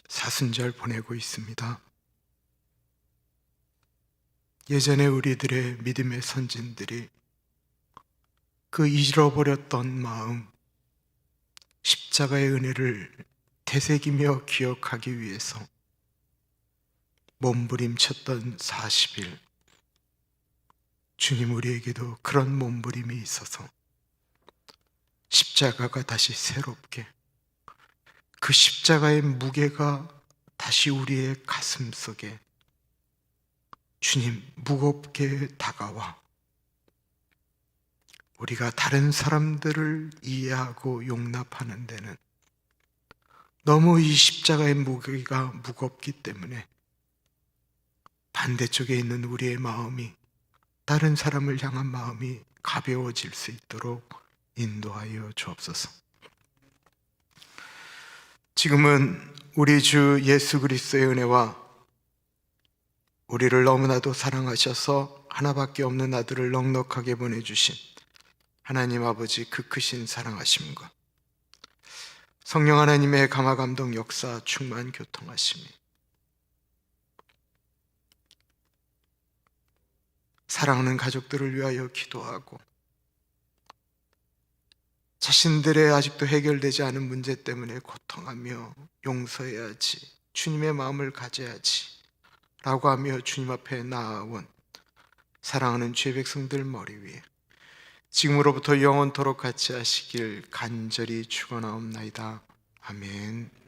사순절 보내고 있습니다. 예전에 우리들의 믿음의 선진들이 그 잃어버렸던 마음, 십자가의 은혜를 되새기며 기억하기 위해서 몸부림쳤던 40일, 주님 우리에게도 그런 몸부림이 있어서 십자가가 다시 새롭게, 그 십자가의 무게가 다시 우리의 가슴 속에 주님 무겁게 다가와 우리가 다른 사람들을 이해하고 용납하는 데는 너무 이 십자가의 무게가 무겁기 때문에 반대쪽에 있는 우리의 마음이, 다른 사람을 향한 마음이 가벼워질 수 있도록 인도하여 주옵소서. 지금은 우리 주 예수 그리스도의 은혜와 우리를 너무나도 사랑하셔서 하나밖에 없는 아들을 넉넉하게 보내주신 하나님 아버지 그 크신 사랑하심과 성령 하나님의 감화 감동 역사 충만 교통하심이, 사랑하는 가족들을 위하여 기도하고 자신들의 아직도 해결되지 않은 문제 때문에 고통하며 용서해야지, 주님의 마음을 가져야지 라고 하며 주님 앞에 나아온 사랑하는 죄 백성들 머리 위에 지금으로부터 영원토록 같이 하시길 간절히 축원하옵나이다. 아멘.